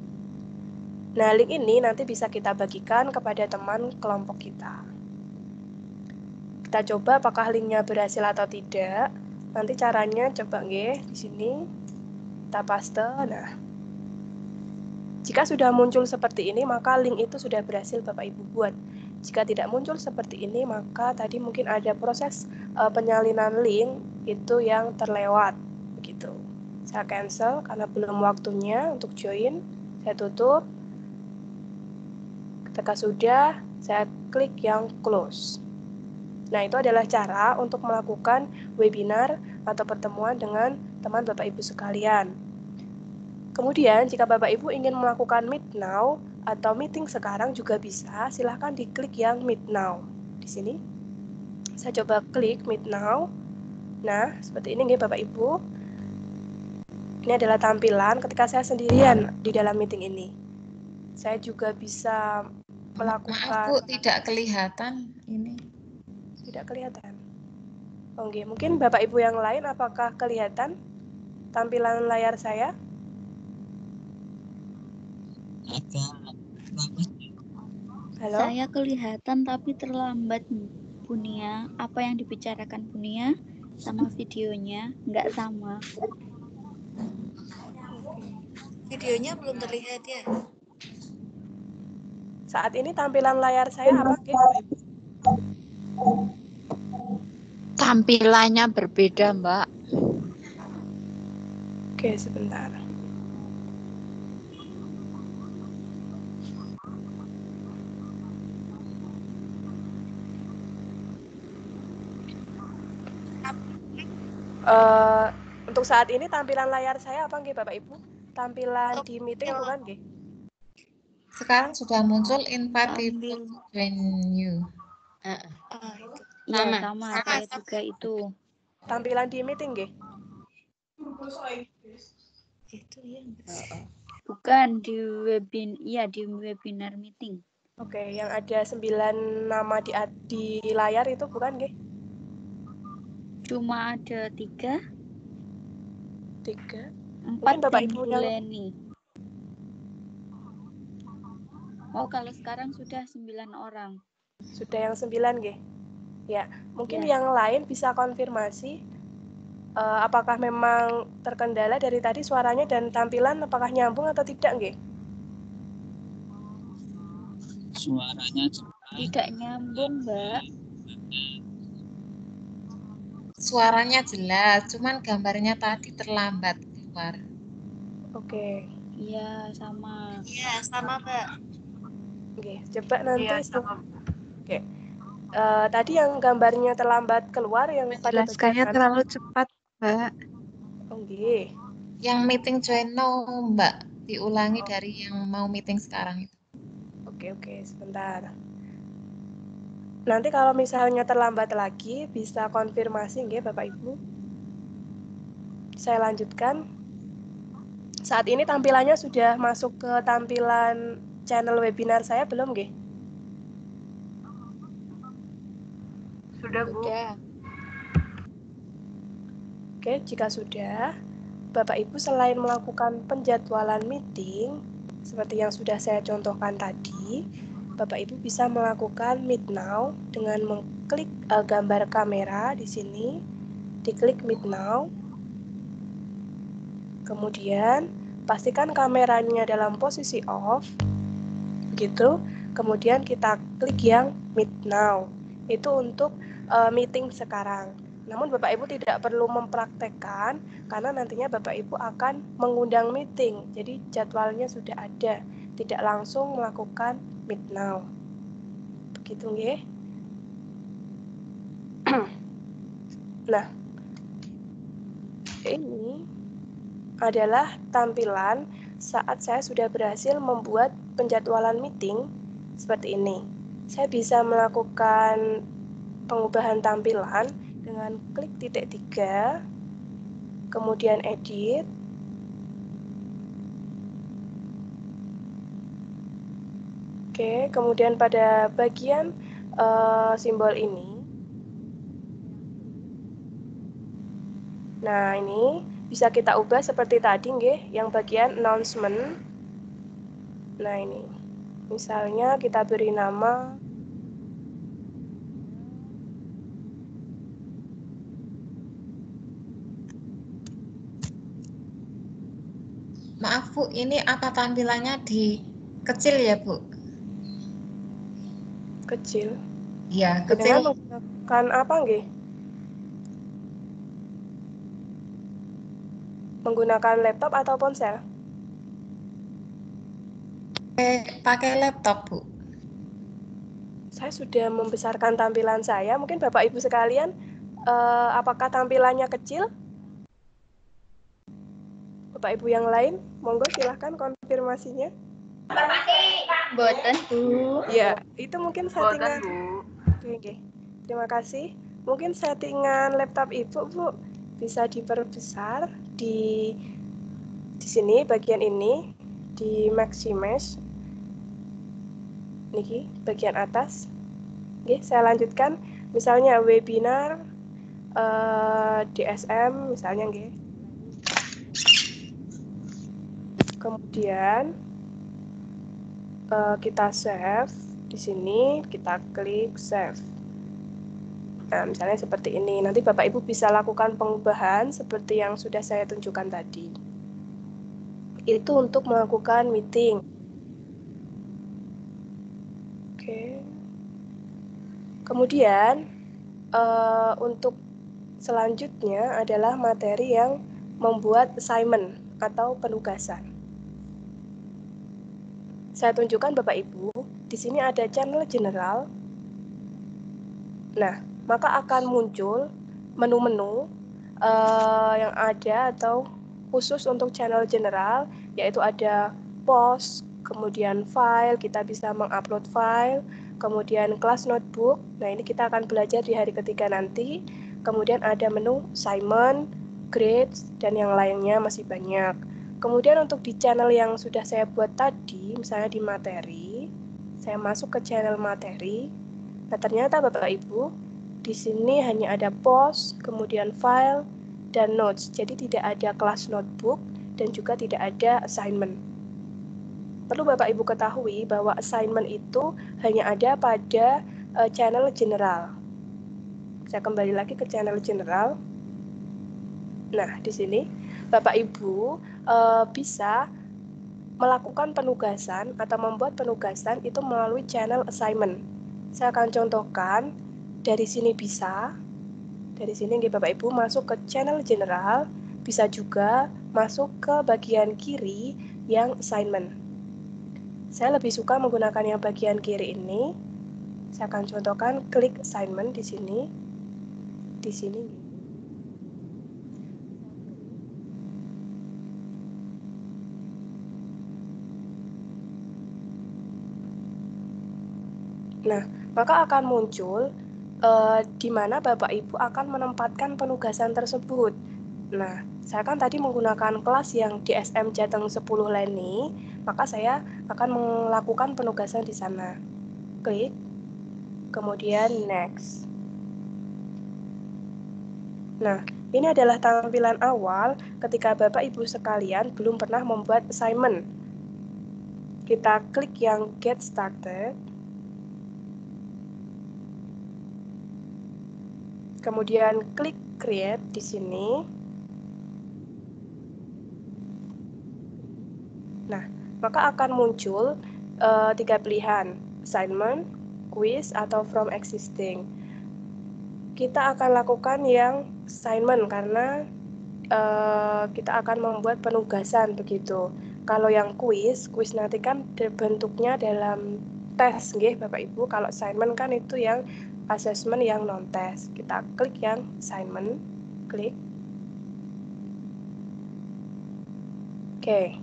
Nah, link ini nanti bisa kita bagikan kepada teman kelompok kita. Kita coba apakah linknya berhasil atau tidak. Nanti caranya coba nggih di sini. Kita paste. Nah, jika sudah muncul seperti ini, maka link itu sudah berhasil Bapak Ibu buat. Jika tidak muncul seperti ini, maka tadi mungkin ada proses penyalinan link itu yang terlewat. Begitu. Saya cancel karena belum waktunya untuk join. Saya tutup. Ketika sudah, saya klik yang close. Nah, itu adalah cara untuk melakukan webinar atau pertemuan dengan teman Bapak Ibu sekalian. Kemudian, jika Bapak Ibu ingin melakukan Meet Now atau meeting sekarang juga bisa, silahkan diklik yang Meet Now. Di sini, saya coba klik Meet Now. Nah, seperti ini Bapak Ibu. Ini adalah tampilan ketika saya sendirian di dalam meeting ini. Saya juga bisa melakukan... Maaf Bu, tidak kelihatan ini. Tidak kelihatan. Oke, mungkin Bapak Ibu yang lain apakah kelihatan tampilan layar saya? Halo? Saya kelihatan tapi terlambat, Bunia. Apa yang dibicarakan Bunia sama videonya nggak sama. Videonya belum terlihat ya? Saat ini tampilan layar saya apa, Bapak Ibu? Tampilannya berbeda, Mbak. Oke, sebentar. Untuk saat ini tampilan layar saya apa nggih Bapak Ibu? Tampilan di meeting bukan nggih? Sekarang sudah muncul invite people to join you. Iya, sama. Saya juga itu. Tampilan di meeting nggih? Itu ya. Bukan di webinar meeting. Oke, yang ada 9 nama di layar itu bukan nggih? Cuma ada 3. 3. 4 Mungkin Bapak dan Ibu Bu yang... Leni. Oh, kalau sekarang sudah 9 orang. Sudah yang 9 nggih? Ya, mungkin Ya. yang lain bisa konfirmasi apakah memang terkendala dari tadi suaranya dan tampilan apakah nyambung atau tidak nggih? Suaranya tidak nyambung, Mbak. Suaranya jelas, cuman gambarnya tadi terlambat keluar. Oke. Iya, sama. Iya, sama, Mbak. Oke, coba nanti Oke. Tadi yang gambarnya terlambat keluar yang pada menjelaskannya bagian terlalu cepat, Mbak. Oke. Yang meeting join now, Mbak, diulangi dari yang mau meeting sekarang itu. Oke, sebentar. Nanti kalau misalnya terlambat lagi, bisa konfirmasi nggih Bapak Ibu. Saya lanjutkan. Saat ini tampilannya sudah masuk ke tampilan channel webinar saya belum nggih? Sudah, Bu. Oke, jika sudah, Bapak Ibu selain melakukan penjadwalan meeting, seperti yang sudah saya contohkan tadi, Bapak Ibu bisa melakukan Meet Now dengan mengklik gambar kamera di sini, diklik Meet Now. Kemudian pastikan kameranya dalam posisi off. Begitu. Kemudian kita klik yang Meet Now. Itu untuk meeting sekarang. Namun Bapak Ibu tidak perlu mempraktekkan karena nantinya Bapak Ibu akan mengundang meeting. Jadi jadwalnya sudah ada, tidak langsung melakukan Meet Now. Begitu nggih. Nah, ini adalah tampilan saat saya sudah berhasil membuat penjadwalan meeting seperti ini. Saya bisa melakukan pengubahan tampilan dengan klik titik 3, kemudian edit. Oke, kemudian pada bagian simbol ini, Nah, ini bisa kita ubah seperti tadi nggih, yang bagian announcement. Nah, ini. Misalnya kita beri nama Maaf Bu, ini apa tampilannya di kecil ya Bu? kecil. Iya, Dengan kecil. menggunakan apa nggih? Menggunakan laptop atau ponsel? Pakai laptop Bu. Saya sudah membesarkan tampilan saya. Mungkin Bapak Ibu sekalian, apakah tampilannya kecil? Bapak Ibu yang lain, monggo silahkan konfirmasinya. Boten. Ya, itu mungkin Boten, settingan. Bu. Oke. Terima kasih. Mungkin settingan laptop Ibu, Bu, bisa diperbesar di sini bagian ini di maximize. Niki bagian atas. Oke, saya lanjutkan. Misalnya webinar DSM misalnya nggih. Kemudian kita save di sini, kita klik save. Nah, misalnya seperti ini. Nanti Bapak Ibu bisa lakukan pengubahan seperti yang sudah saya tunjukkan tadi. Itu untuk melakukan meeting. Oke. Kemudian untuk selanjutnya adalah materi yang membuat assignment atau penugasan. Saya tunjukkan Bapak Ibu, di sini ada channel general. Nah, maka akan muncul menu-menu yang ada atau khusus untuk channel general, yaitu ada post, kemudian file, kita bisa mengupload file, kemudian kelas notebook. Nah, ini kita akan belajar di hari ketiga nanti. Kemudian ada menu assignment, grades, dan yang lainnya masih banyak. Kemudian untuk di channel yang sudah saya buat tadi, misalnya di materi, saya masuk ke channel materi. Nah, ternyata Bapak Ibu, di sini hanya ada post, kemudian file, dan notes. Jadi tidak ada kelas notebook dan juga tidak ada assignment. Perlu Bapak Ibu ketahui bahwa assignment itu hanya ada pada channel general. Saya kembali lagi ke channel general. Nah, di sini Bapak Ibu bisa melakukan penugasan atau membuat penugasan itu melalui channel assignment. Saya akan contohkan dari sini bisa. Dari sini Bapak Ibu masuk ke channel general, bisa juga masuk ke bagian kiri yang assignment. Saya lebih suka menggunakan yang bagian kiri ini. Saya akan contohkan klik assignment di sini. Di sini. Nah, maka akan muncul di mana Bapak Ibu akan menempatkan penugasan tersebut. Nah, saya kan tadi menggunakan kelas yang DSM Jateng 10 Leni, maka saya akan melakukan penugasan di sana. Klik, kemudian next. Nah, ini adalah tampilan awal ketika Bapak Ibu sekalian belum pernah membuat assignment. Kita klik yang get started. Kemudian klik create di sini. Nah, maka akan muncul 3 pilihan, assignment, quiz, atau from existing. Kita akan lakukan yang assignment karena kita akan membuat penugasan begitu. Kalau yang quiz nanti kan bentuknya dalam tes, nggih Bapak Ibu. Kalau assignment kan itu yang assessment yang non-tes. Kita klik yang assignment, klik. Oke.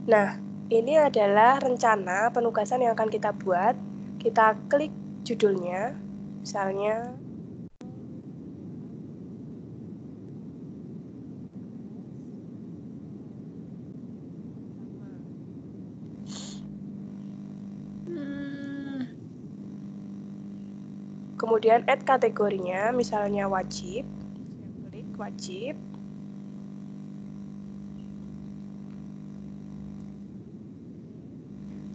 Nah, ini adalah rencana penugasan yang akan kita buat. Kita klik judulnya, misalnya kemudian add kategorinya, misalnya wajib. wajib.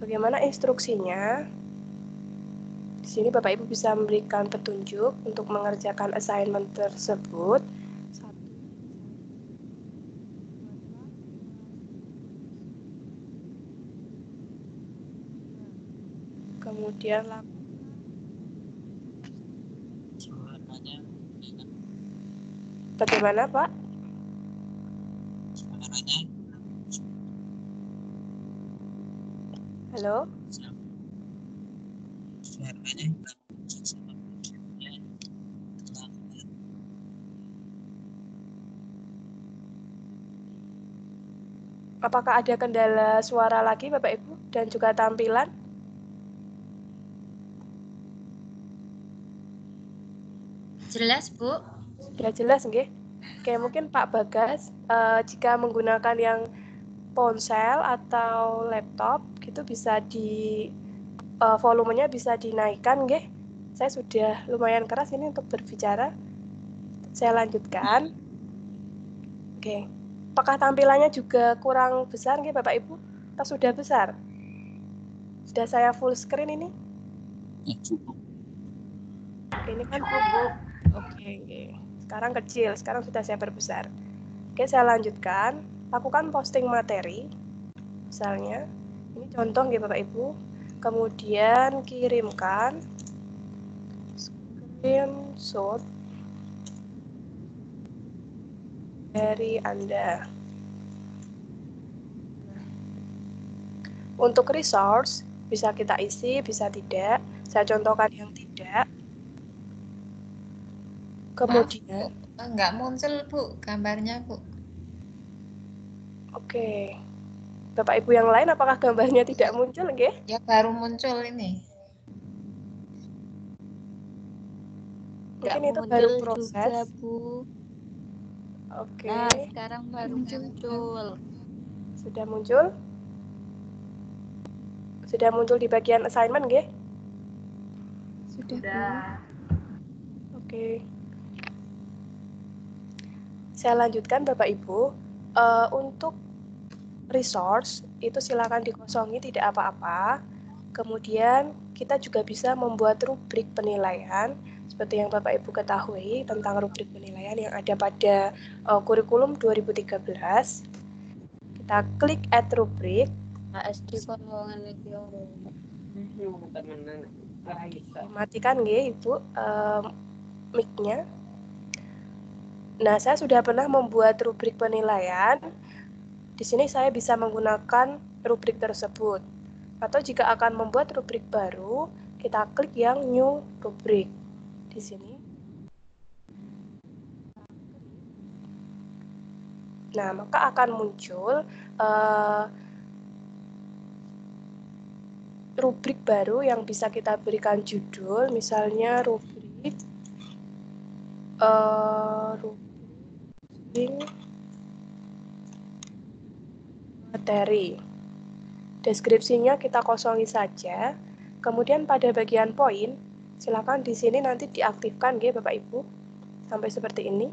Bagaimana instruksinya? Di sini Bapak Ibu bisa memberikan petunjuk untuk mengerjakan assignment tersebut. Kemudian Suaranya bagaimana Pak? suaranya Halo? suaranya Apakah ada kendala suara lagi Bapak Ibu dan juga tampilan? Jelas, Bu. Sudah jelas nggih? Oke, mungkin Pak Bagas jika menggunakan yang ponsel atau laptop gitu bisa di volumenya bisa dinaikkan nggih. Saya sudah lumayan keras ini untuk berbicara. Saya lanjutkan. Oke. Apakah tampilannya juga kurang besar nggih Bapak Ibu? Atau sudah besar? Sudah saya full screen ini? cukup. Ini kan cukup. Oke. Sekarang kecil, sekarang sudah saya perbesar. Oke, saya lanjutkan. Lakukan posting materi. Misalnya, ini contoh ya Bapak Ibu. Kemudian kirimkan screenshot dari Anda. Untuk resource, bisa kita isi, bisa tidak. Saya contohkan yang tidak. Kemudian, Enggak muncul, Bu, gambarnya, Bu. oke. Bapak Ibu yang lain apakah gambarnya tidak muncul, nggih? Ya baru muncul ini. Nggak Mungkin itu muncul baru juga, proses. Bu. Oke. Nah, sekarang baru muncul. Sudah muncul? Sudah muncul di bagian assignment, nggih? Sudah. Oke. Saya lanjutkan Bapak Ibu. Untuk resource itu silakan dikosongi, tidak apa-apa. Kemudian kita juga bisa membuat rubrik penilaian seperti yang Bapak Ibu ketahui tentang rubrik penilaian yang ada pada kurikulum 2013. Kita klik add rubrik. Matikan nggih Ibu mic-nya. Nah, saya sudah pernah membuat rubrik penilaian. Di sini saya bisa menggunakan rubrik tersebut. Atau jika akan membuat rubrik baru, kita klik yang new rubrik. Di sini. Nah, maka akan muncul rubrik baru yang bisa kita berikan judul, misalnya rubrik materi. Deskripsinya kita kosongi saja. Kemudian pada bagian poin, silakan di sini nanti diaktifkan nggih Bapak Ibu. Sampai seperti ini.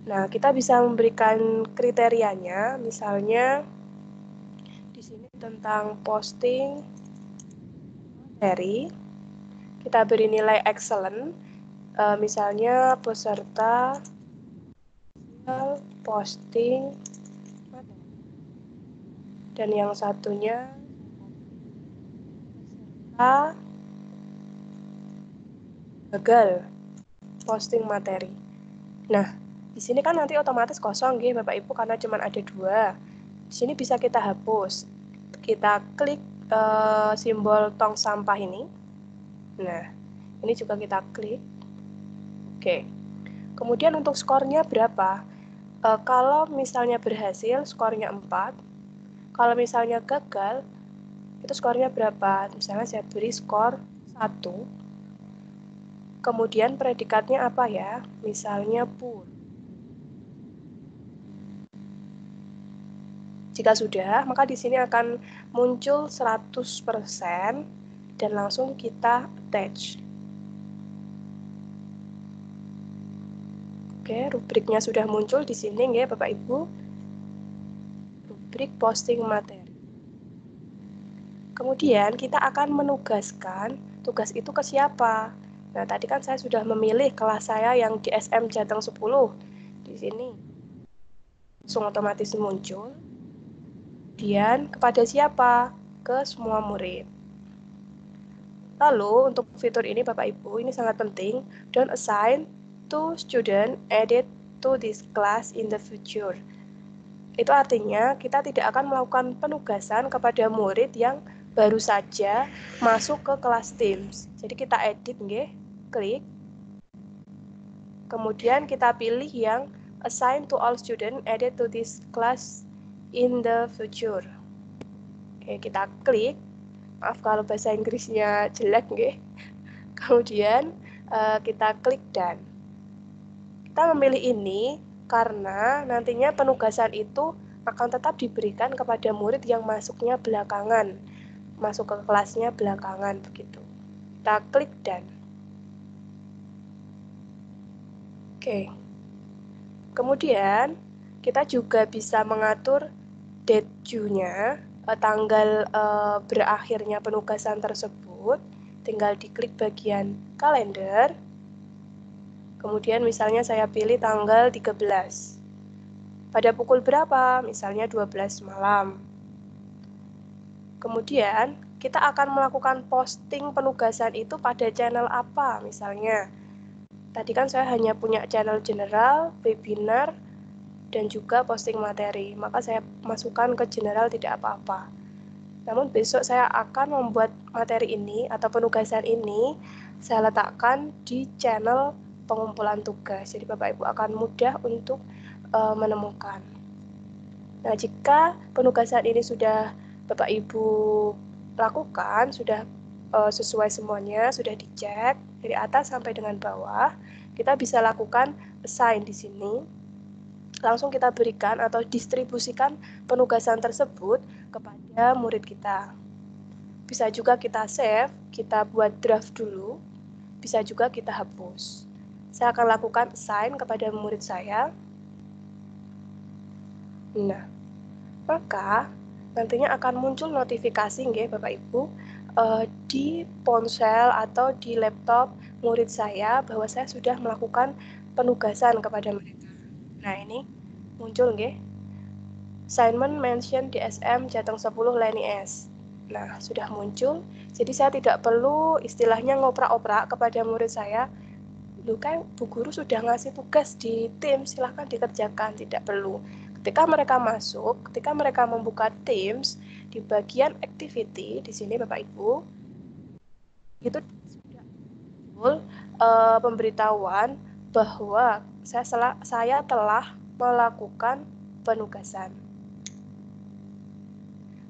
Nah, kita bisa memberikan kriterianya, misalnya di sini tentang posting materi. Kita beri nilai excellent, misalnya peserta posting materi. Dan yang satunya peserta gagal posting materi. Nah, di sini kan nanti otomatis kosong nggih Bapak Ibu karena cuma ada 2. Di sini bisa kita hapus. Kita klik simbol tong sampah ini. Nah, ini juga kita klik. Oke. Kemudian untuk skornya berapa? Kalau misalnya berhasil, skornya 4. Kalau misalnya gagal, itu skornya berapa? Misalnya saya beri skor 1. Kemudian predikatnya apa ya? Misalnya poor. Jika sudah, maka di sini akan muncul 100% dan langsung kita attach. Oke, rubriknya sudah muncul di sini ya Bapak Ibu. Rubrik posting materi. Kemudian kita akan menugaskan tugas itu ke siapa. Nah, tadi kan saya sudah memilih kelas saya yang di SM Jateng 10. Di sini langsung otomatis muncul. Kemudian kepada siapa? Ke semua murid. Lalu untuk fitur ini Bapak Ibu, ini sangat penting. Don't assign to student added to this class in the future. Itu artinya kita tidak akan melakukan penugasan kepada murid yang baru saja masuk ke kelas Teams. Jadi kita edit nggih, klik. Kemudian kita pilih yang assign to all student added to this class in the future. Oke, kita klik. Maaf kalau bahasa Inggrisnya jelek nggih. Kemudian kita klik done. Kita memilih ini karena nantinya penugasan itu akan tetap diberikan kepada murid yang masuknya belakangan, masuk ke kelasnya belakangan begitu. Kita klik done. Oke. Kemudian kita juga bisa mengatur date due-nya, tanggal berakhirnya penugasan tersebut. Tinggal diklik bagian kalender. Kemudian misalnya saya pilih tanggal 13. Pada pukul berapa? Misalnya 12 malam. Kemudian kita akan melakukan posting penugasan itu pada channel apa misalnya. Tadi kan saya hanya punya channel general, webinar, dan juga posting materi. Maka saya masukkan ke general tidak apa-apa. Namun besok saya akan membuat materi ini atau penugasan ini saya letakkan di channel pengumpulan tugas. Jadi Bapak Ibu akan mudah untuk menemukan. Nah, jika penugasan ini sudah Bapak Ibu lakukan, sudah sesuai semuanya, sudah dicek dari atas sampai dengan bawah, kita bisa lakukan assign di sini. Langsung kita berikan atau distribusikan penugasan tersebut kepada murid kita. Bisa juga kita save, kita buat draft dulu, bisa juga kita hapus. Saya akan lakukan assign kepada murid saya. Nah, maka nantinya akan muncul notifikasi nggih Bapak Ibu di ponsel atau di laptop murid saya bahwa saya sudah melakukan penugasan kepada mereka. Nah, ini muncul nggih. Assignment mention di SM Jateng 10 Leni S. Nah, sudah muncul. Jadi saya tidak perlu istilahnya ngoprak-oprak kepada murid saya. Loh kan Bu Guru sudah ngasih tugas di Teams, silahkan dikerjakan. Tidak perlu. Ketika mereka masuk, ketika mereka membuka Teams, di bagian activity, di sini Bapak Ibu, itu sudah muncul pemberitahuan bahwa saya telah melakukan penugasan.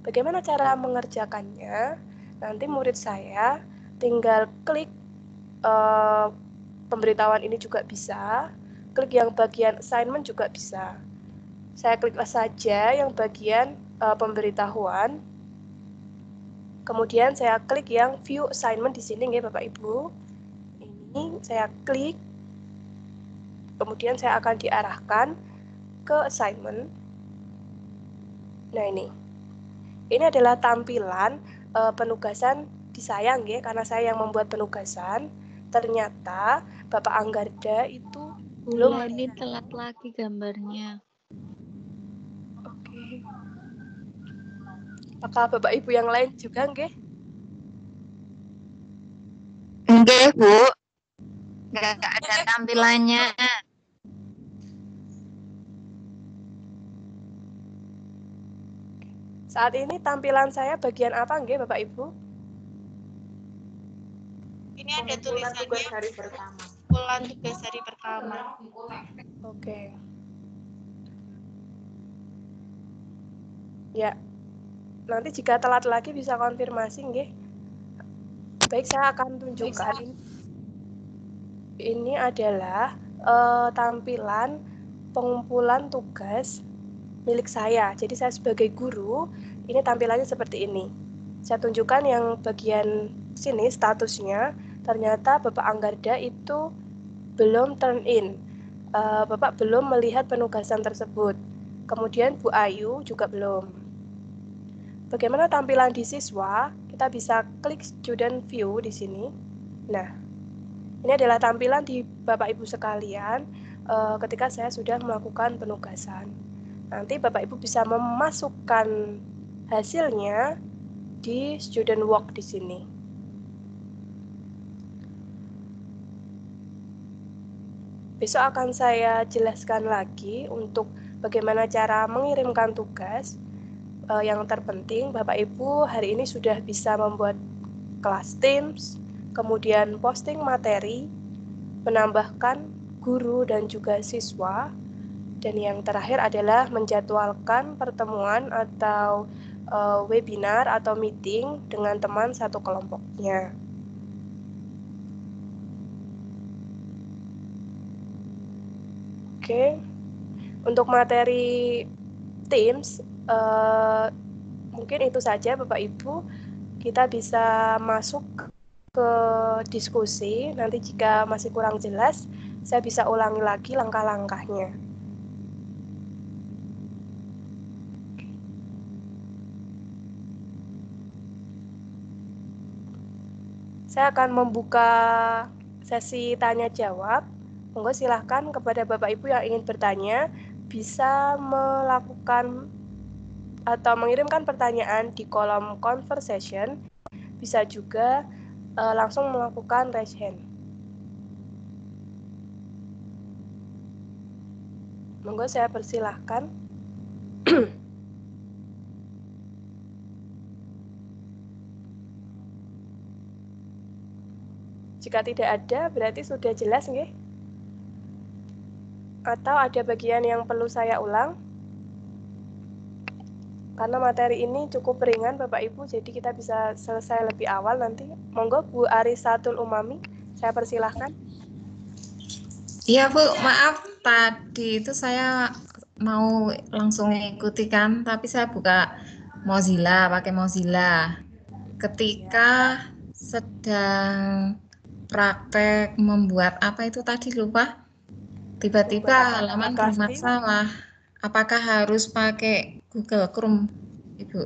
Bagaimana cara mengerjakannya? Nanti murid saya tinggal klik pemberitahuan ini juga bisa, klik yang bagian assignment juga bisa. Saya klik saja yang bagian pemberitahuan. Kemudian saya klik yang view assignment di sini ya Bapak Ibu. Ini saya klik. Kemudian saya akan diarahkan ke assignment. Nah, ini adalah tampilan penugasan di saya nggih, karena saya yang membuat penugasan. Ternyata Bapak Anggarda itu belum ini telat lagi gambarnya. Oke. Apakah Bapak Ibu yang lain juga nggih? Enggak, Bu. Enggak ada tampilannya. Saat ini tampilan saya bagian apa nggih Bapak Ibu? Ini ada tulisannya tugas hari pertama. pengumpulan tugas hari pertama. Oke. Ya. Nanti jika telat lagi bisa konfirmasi nggih. Baik, saya akan tunjukkan. Ini adalah tampilan pengumpulan tugas milik saya. Jadi saya sebagai guru, ini tampilannya seperti ini. Saya tunjukkan yang bagian sini statusnya. Ternyata Bapak Anggarda itu belum turn in Bapak belum melihat penugasan tersebut. Kemudian Bu Ayu juga belum. Bagaimana tampilan di siswa? Kita bisa klik student view di sini. Nah, ini adalah tampilan di Bapak Ibu sekalian ketika saya sudah melakukan penugasan. Nanti Bapak Ibu bisa memasukkan hasilnya di student work di sini. Besok akan saya jelaskan lagi untuk bagaimana cara mengirimkan tugas. Yang terpenting Bapak Ibu hari ini sudah bisa membuat kelas Teams, kemudian posting materi, menambahkan guru dan juga siswa, dan yang terakhir adalah menjadwalkan pertemuan atau webinar atau meeting dengan teman satu kelompoknya. Oke, untuk materi Teams mungkin itu saja Bapak Ibu. Kita bisa masuk ke diskusi. Nanti jika masih kurang jelas, saya bisa ulangi lagi langkah-langkahnya. Saya akan membuka sesi tanya jawab. Monggo silahkan kepada Bapak Ibu yang ingin bertanya bisa melakukan atau mengirimkan pertanyaan di kolom conversation, bisa juga langsung melakukan raise hand. Monggo saya persilahkan. Jika tidak ada, berarti sudah jelas nggih? Atau ada bagian yang perlu saya ulang? Karena materi ini cukup ringan Bapak Ibu, jadi kita bisa selesai lebih awal nanti. Monggo Bu Arisatul Umami, saya persilahkan. Iya Bu, maaf tadi itu saya mau langsung ikuti kan, tapi saya buka Mozilla, pakai Mozilla. Ketika sedang praktek membuat apa itu tadi lupa, tiba-tiba halaman bermasalah. Apakah harus pakai Google Chrome, Ibu?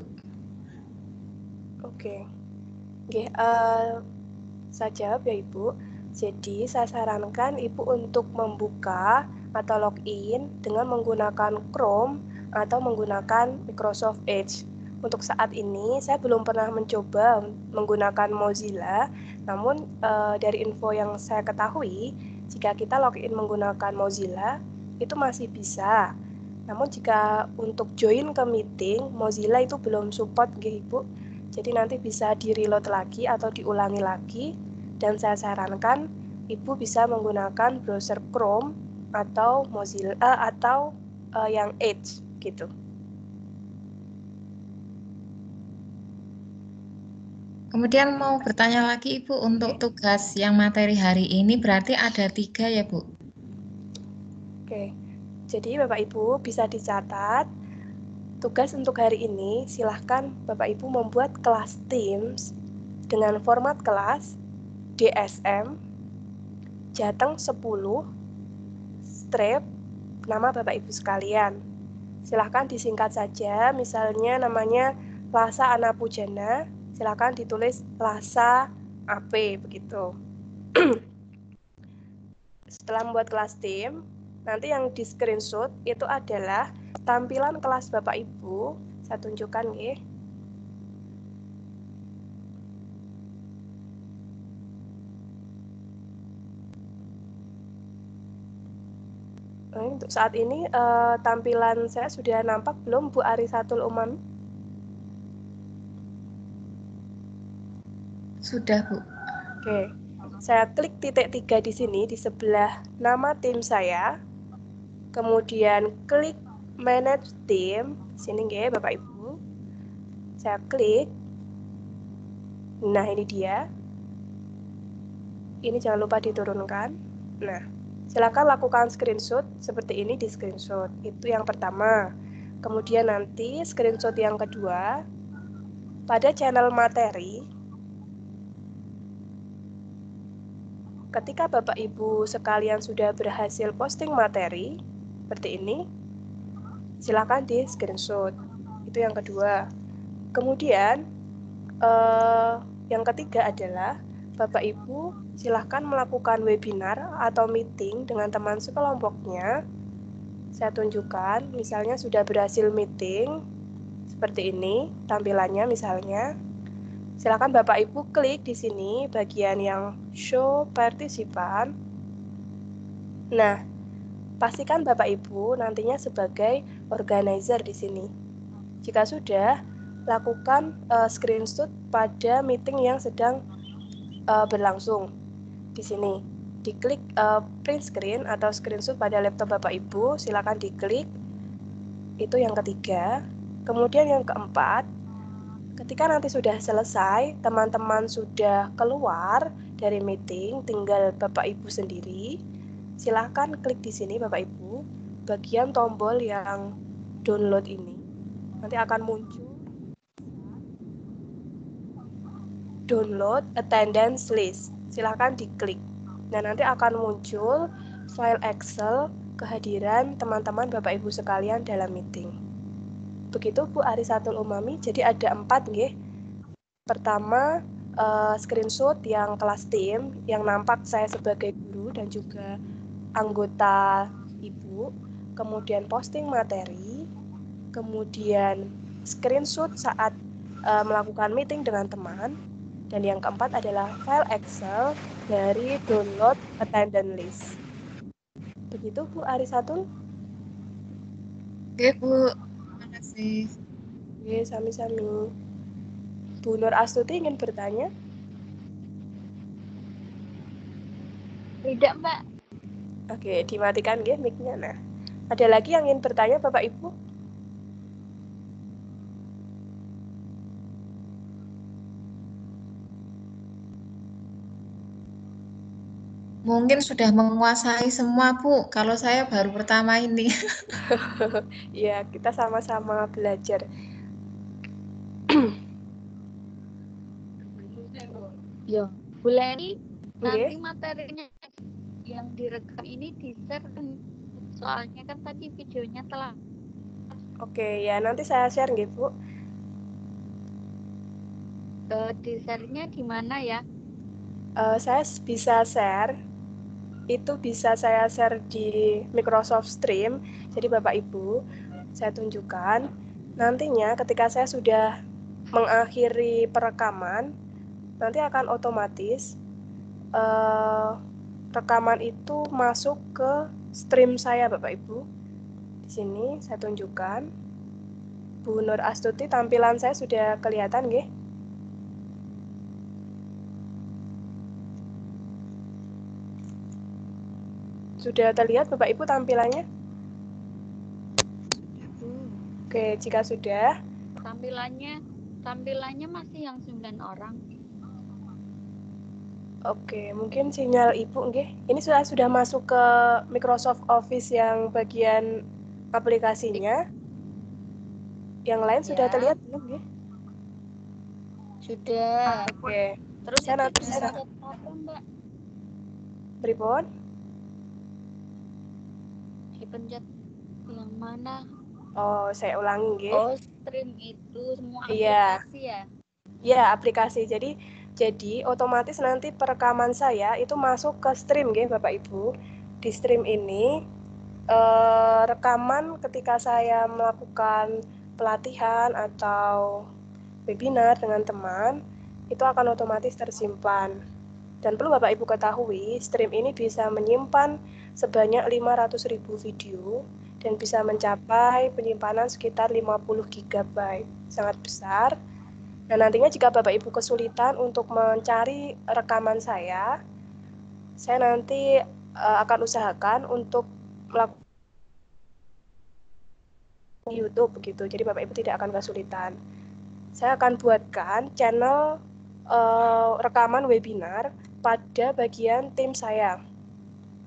Oke. Saya jawab ya Ibu. Jadi saya sarankan Ibu untuk membuka atau login dengan menggunakan Chrome atau menggunakan Microsoft Edge. Untuk saat ini saya belum pernah mencoba menggunakan Mozilla, namun dari info yang saya ketahui, jika kita login menggunakan Mozilla, itu masih bisa. Namun jika untuk join ke meeting, Mozilla itu belum support Ibu. Jadi nanti bisa di-reload lagi atau diulangi lagi, dan saya sarankan Ibu bisa menggunakan browser Chrome atau Mozilla atau yang Edge gitu. Kemudian mau bertanya lagi Ibu, untuk tugas yang materi hari ini berarti ada 3 ya Bu? Oke, jadi Bapak Ibu bisa dicatat. Tugas untuk hari ini, silahkan Bapak Ibu membuat kelas Teams dengan format kelas DSM, Jateng 10, strip, nama Bapak Ibu sekalian. Silahkan disingkat saja, misalnya namanya Lasa Anapujana, silahkan ditulis Lasa AP, begitu. Setelah membuat kelas Team, nanti yang di screenshot itu adalah tampilan kelas Bapak Ibu. Saya tunjukkan nggih. Untuk saat ini tampilan saya sudah nampak belum Bu Arisatul Umami? Sudah Bu. Oke, saya klik titik 3 di sini di sebelah nama tim saya. Kemudian klik Manage Team, sini nggih Bapak Ibu. Saya klik. Nah, ini dia. Ini jangan lupa diturunkan. Nah, silakan lakukan screenshot seperti ini di screenshot. Itu yang pertama. Kemudian nanti screenshot yang kedua, pada channel materi, ketika Bapak Ibu sekalian sudah berhasil posting materi seperti ini, silakan di screenshot. Itu yang kedua. Kemudian yang ketiga adalah Bapak Ibu silakan melakukan webinar atau meeting dengan teman sekelompoknya. Saya tunjukkan, misalnya sudah berhasil meeting seperti ini tampilannya misalnya. Silakan Bapak Ibu klik di sini bagian yang show participant. Nah, pastikan Bapak Ibu nantinya sebagai organizer di sini. Jika sudah, lakukan screenshot pada meeting yang sedang berlangsung. Di sini, diklik print screen atau screenshot pada laptop Bapak Ibu, silakan diklik. Itu yang ketiga. Kemudian yang keempat, ketika nanti sudah selesai, teman-teman sudah keluar dari meeting, tinggal Bapak Ibu sendiri, silahkan klik di sini Bapak Ibu, bagian tombol yang download ini. Nanti akan muncul download attendance list. Silahkan diklik. Nah, nanti akan muncul file Excel kehadiran teman-teman Bapak Ibu sekalian dalam meeting. Begitu Bu Arisatul Umami, jadi ada 4 nggih. Pertama, screenshot yang kelas tim, yang nampak saya sebagai guru dan juga anggota Ibu, kemudian posting materi, kemudian screenshot saat melakukan meeting dengan teman, dan yang keempat adalah file Excel dari download attendance list. Begitu Bu Arisatul? Oke Bu, terima kasih. Oke, sami-sami. Bu Nur Astuti ingin bertanya? Tidak, Mbak. Oke, dimatikan nggih mic-nya. Nah, ada lagi yang ingin bertanya Bapak Ibu? Mungkin sudah menguasai semua Bu, kalau saya baru pertama ini. Ya, kita sama-sama belajar. Ya, Bu Leni, nanti Nggih. materinya yang direkam ini di-share kan, soalnya kan tadi videonya telah. Oke, ya nanti saya share nggih Bu. Di-share-nya di mana ya? Saya bisa share, itu bisa saya share di Microsoft Stream. Jadi Bapak Ibu, saya tunjukkan. Nantinya ketika saya sudah mengakhiri perekaman, nanti akan otomatis rekaman itu masuk ke stream saya Bapak Ibu. Di sini saya tunjukkan. Bu Nur Astuti, tampilan saya sudah kelihatan nggih? Sudah terlihat Bapak Ibu tampilannya? Oke, jika sudah, Tampilannya masih yang 9 orang. oke, mungkin sinyal Ibu nggih. Ini sudah masuk ke Microsoft Office yang bagian aplikasinya. Yang lain sudah Ya. terlihat belum nggih? Sudah. Oke. Terus Saya itu nanti bisa. dipencet apa, Mbak? Pripun? Dipencet yang mana? Oh, saya ulangi nggih. Oh, stream itu semua Iya. aplikasi ya? Ya, aplikasi. Jadi otomatis nanti perekaman saya itu masuk ke stream nggih Bapak Ibu. Di stream ini rekaman ketika saya melakukan pelatihan atau webinar dengan teman itu akan otomatis tersimpan. Dan perlu Bapak Ibu ketahui, stream ini bisa menyimpan sebanyak 500.000 video dan bisa mencapai penyimpanan sekitar 50 GB. Sangat besar. Dan nantinya jika Bapak Ibu kesulitan untuk mencari rekaman saya nanti akan usahakan untuk melakukan YouTube begitu. Jadi Bapak Ibu tidak akan kesulitan. Saya akan buatkan channel rekaman webinar pada bagian tim saya.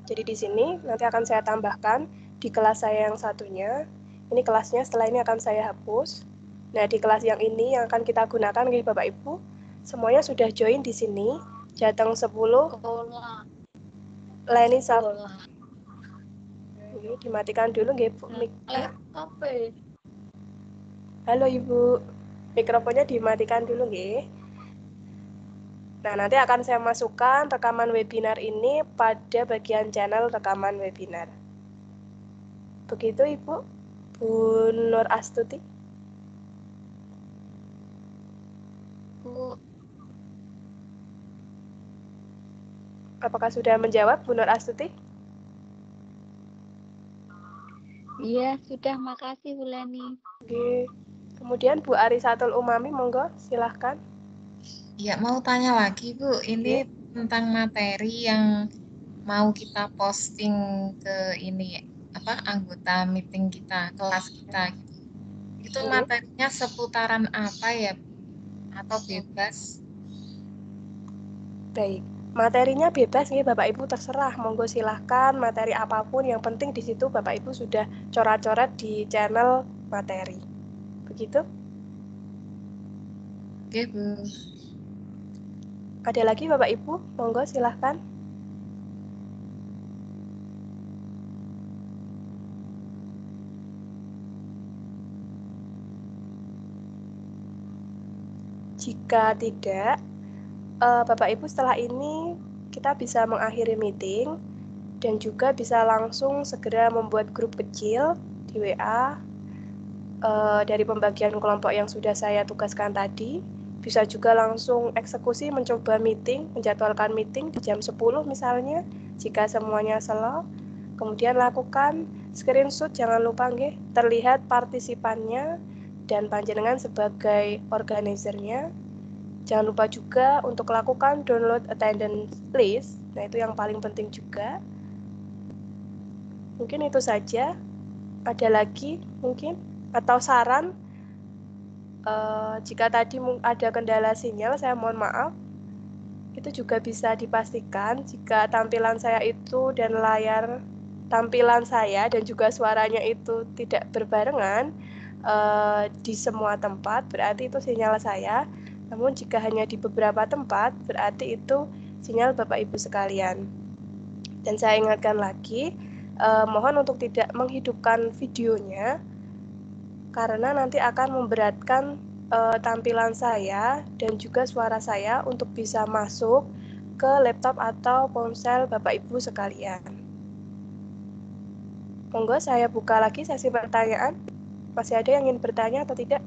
Jadi di sini nanti akan saya tambahkan di kelas saya yang satunya. Ini kelasnya, setelah ini akan saya hapus. Nah, di kelas yang ini yang akan kita gunakan nih Bapak Ibu, semuanya sudah join di sini. Jateng 10. Sekolah. Leni Saf. Sekolah. Ini dimatikan dulu nggih Bu. Apa ya? Halo Ibu. Mikrofonnya dimatikan dulu nggih. Nah, nanti akan saya masukkan rekaman webinar ini pada bagian channel rekaman webinar. Begitu Ibu. Bu Nur Astuti. Bu, Apakah sudah menjawab Bu Nur Astuti? iya sudah, makasih Bu Leni. Oke. Kemudian Bu Arisatul Umami, monggo silahkan. Ya, mau tanya lagi Bu, ini tentang materi yang mau kita posting ke ini apa anggota meeting kita, kelas kita gitu. Itu materinya seputaran apa ya Bu? Atau bebas? Baik. Materinya bebas nih Bapak Ibu, terserah, monggo silahkan materi apapun, yang penting di situ Bapak Ibu sudah coret-coret di channel materi. Begitu? Oke Bu. Ada lagi Bapak Ibu, monggo silahkan. Jika tidak, Bapak Ibu setelah ini kita bisa mengakhiri meeting dan juga bisa langsung segera membuat grup kecil di WA dari pembagian kelompok yang sudah saya tugaskan tadi. Bisa juga langsung eksekusi mencoba meeting, menjadwalkan meeting di jam 10 misalnya, jika semuanya slow. Kemudian lakukan screenshot, jangan lupa nggih, terlihat partisipannya dan panjenengan sebagai organizernya. Jangan lupa juga untuk lakukan download attendance list. Nah, itu yang paling penting juga. Mungkin itu saja. Ada lagi mungkin? Atau saran? Jika tadi ada kendala sinyal, saya mohon maaf. Itu juga bisa dipastikan jika tampilan saya itu dan layar tampilan saya dan juga suaranya itu tidak berbarengan di semua tempat, berarti itu sinyal saya. Namun jika hanya di beberapa tempat, berarti itu sinyal Bapak Ibu sekalian. Dan saya ingatkan lagi, mohon untuk tidak menghidupkan videonya, karena nanti akan memberatkan tampilan saya dan juga suara saya untuk bisa masuk ke laptop atau ponsel Bapak Ibu sekalian. Monggo saya buka lagi sesi pertanyaan. Masih ada yang ingin bertanya atau tidak?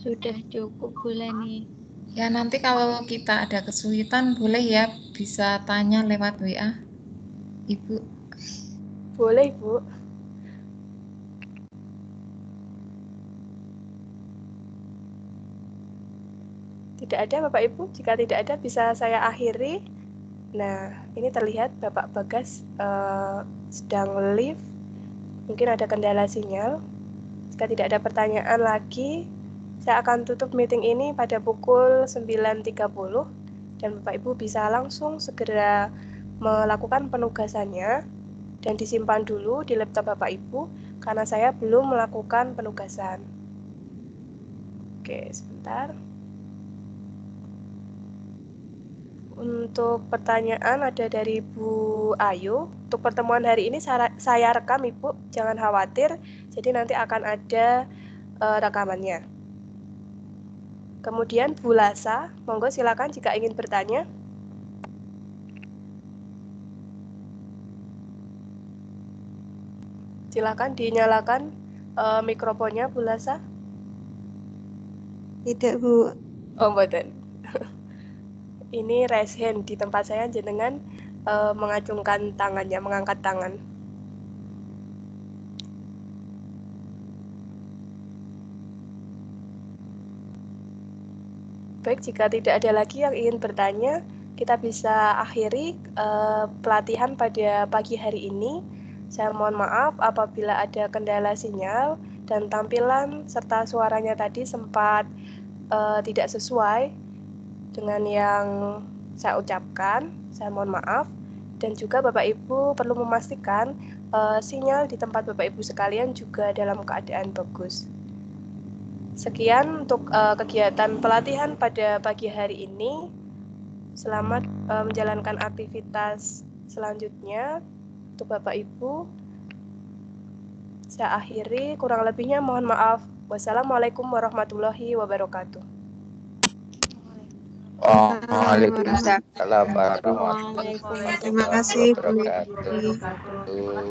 Sudah cukup Bu Leni. Ya, nanti kalau kita ada kesulitan boleh ya bisa tanya lewat WA, Ibu. Boleh, Bu. Tidak ada, Bapak Ibu. Jika tidak ada, bisa saya akhiri. Nah, ini terlihat Bapak Bagas sedang live. Mungkin ada kendala sinyal. Jika tidak ada pertanyaan lagi, saya akan tutup meeting ini pada pukul 9.30 dan Bapak Ibu bisa langsung segera melakukan penugasannya dan disimpan dulu di laptop Bapak Ibu karena saya belum melakukan penugasan. Oke, sebentar. Untuk pertanyaan ada dari Bu Ayu. Untuk pertemuan hari ini saya rekam Ibu, jangan khawatir. Jadi nanti akan ada rekamannya. Kemudian Bu Lasa, monggo silakan jika ingin bertanya. Silakan dinyalakan mikrofonnya Bu Lasa. Tidak, Bu. Oh, mboten. Ini raise hand di tempat saya, jenengan mengacungkan tangannya, mengangkat tangan. Baik, jika tidak ada lagi yang ingin bertanya, kita bisa akhiri pelatihan pada pagi hari ini. Saya mohon maaf apabila ada kendala sinyal dan tampilan serta suaranya tadi sempat tidak sesuai dengan yang saya ucapkan. Saya mohon maaf. Dan juga Bapak Ibu perlu memastikan sinyal di tempat Bapak Ibu sekalian juga dalam keadaan bagus. Sekian untuk kegiatan pelatihan pada pagi hari ini. Selamat menjalankan aktivitas selanjutnya untuk Bapak Ibu. Saya akhiri, kurang lebihnya mohon maaf. Wassalamualaikum warahmatullahi wabarakatuh. Waalaikumsalam warahmatullahi wabarakatuh. Terima kasih Bu. wabarakatuh.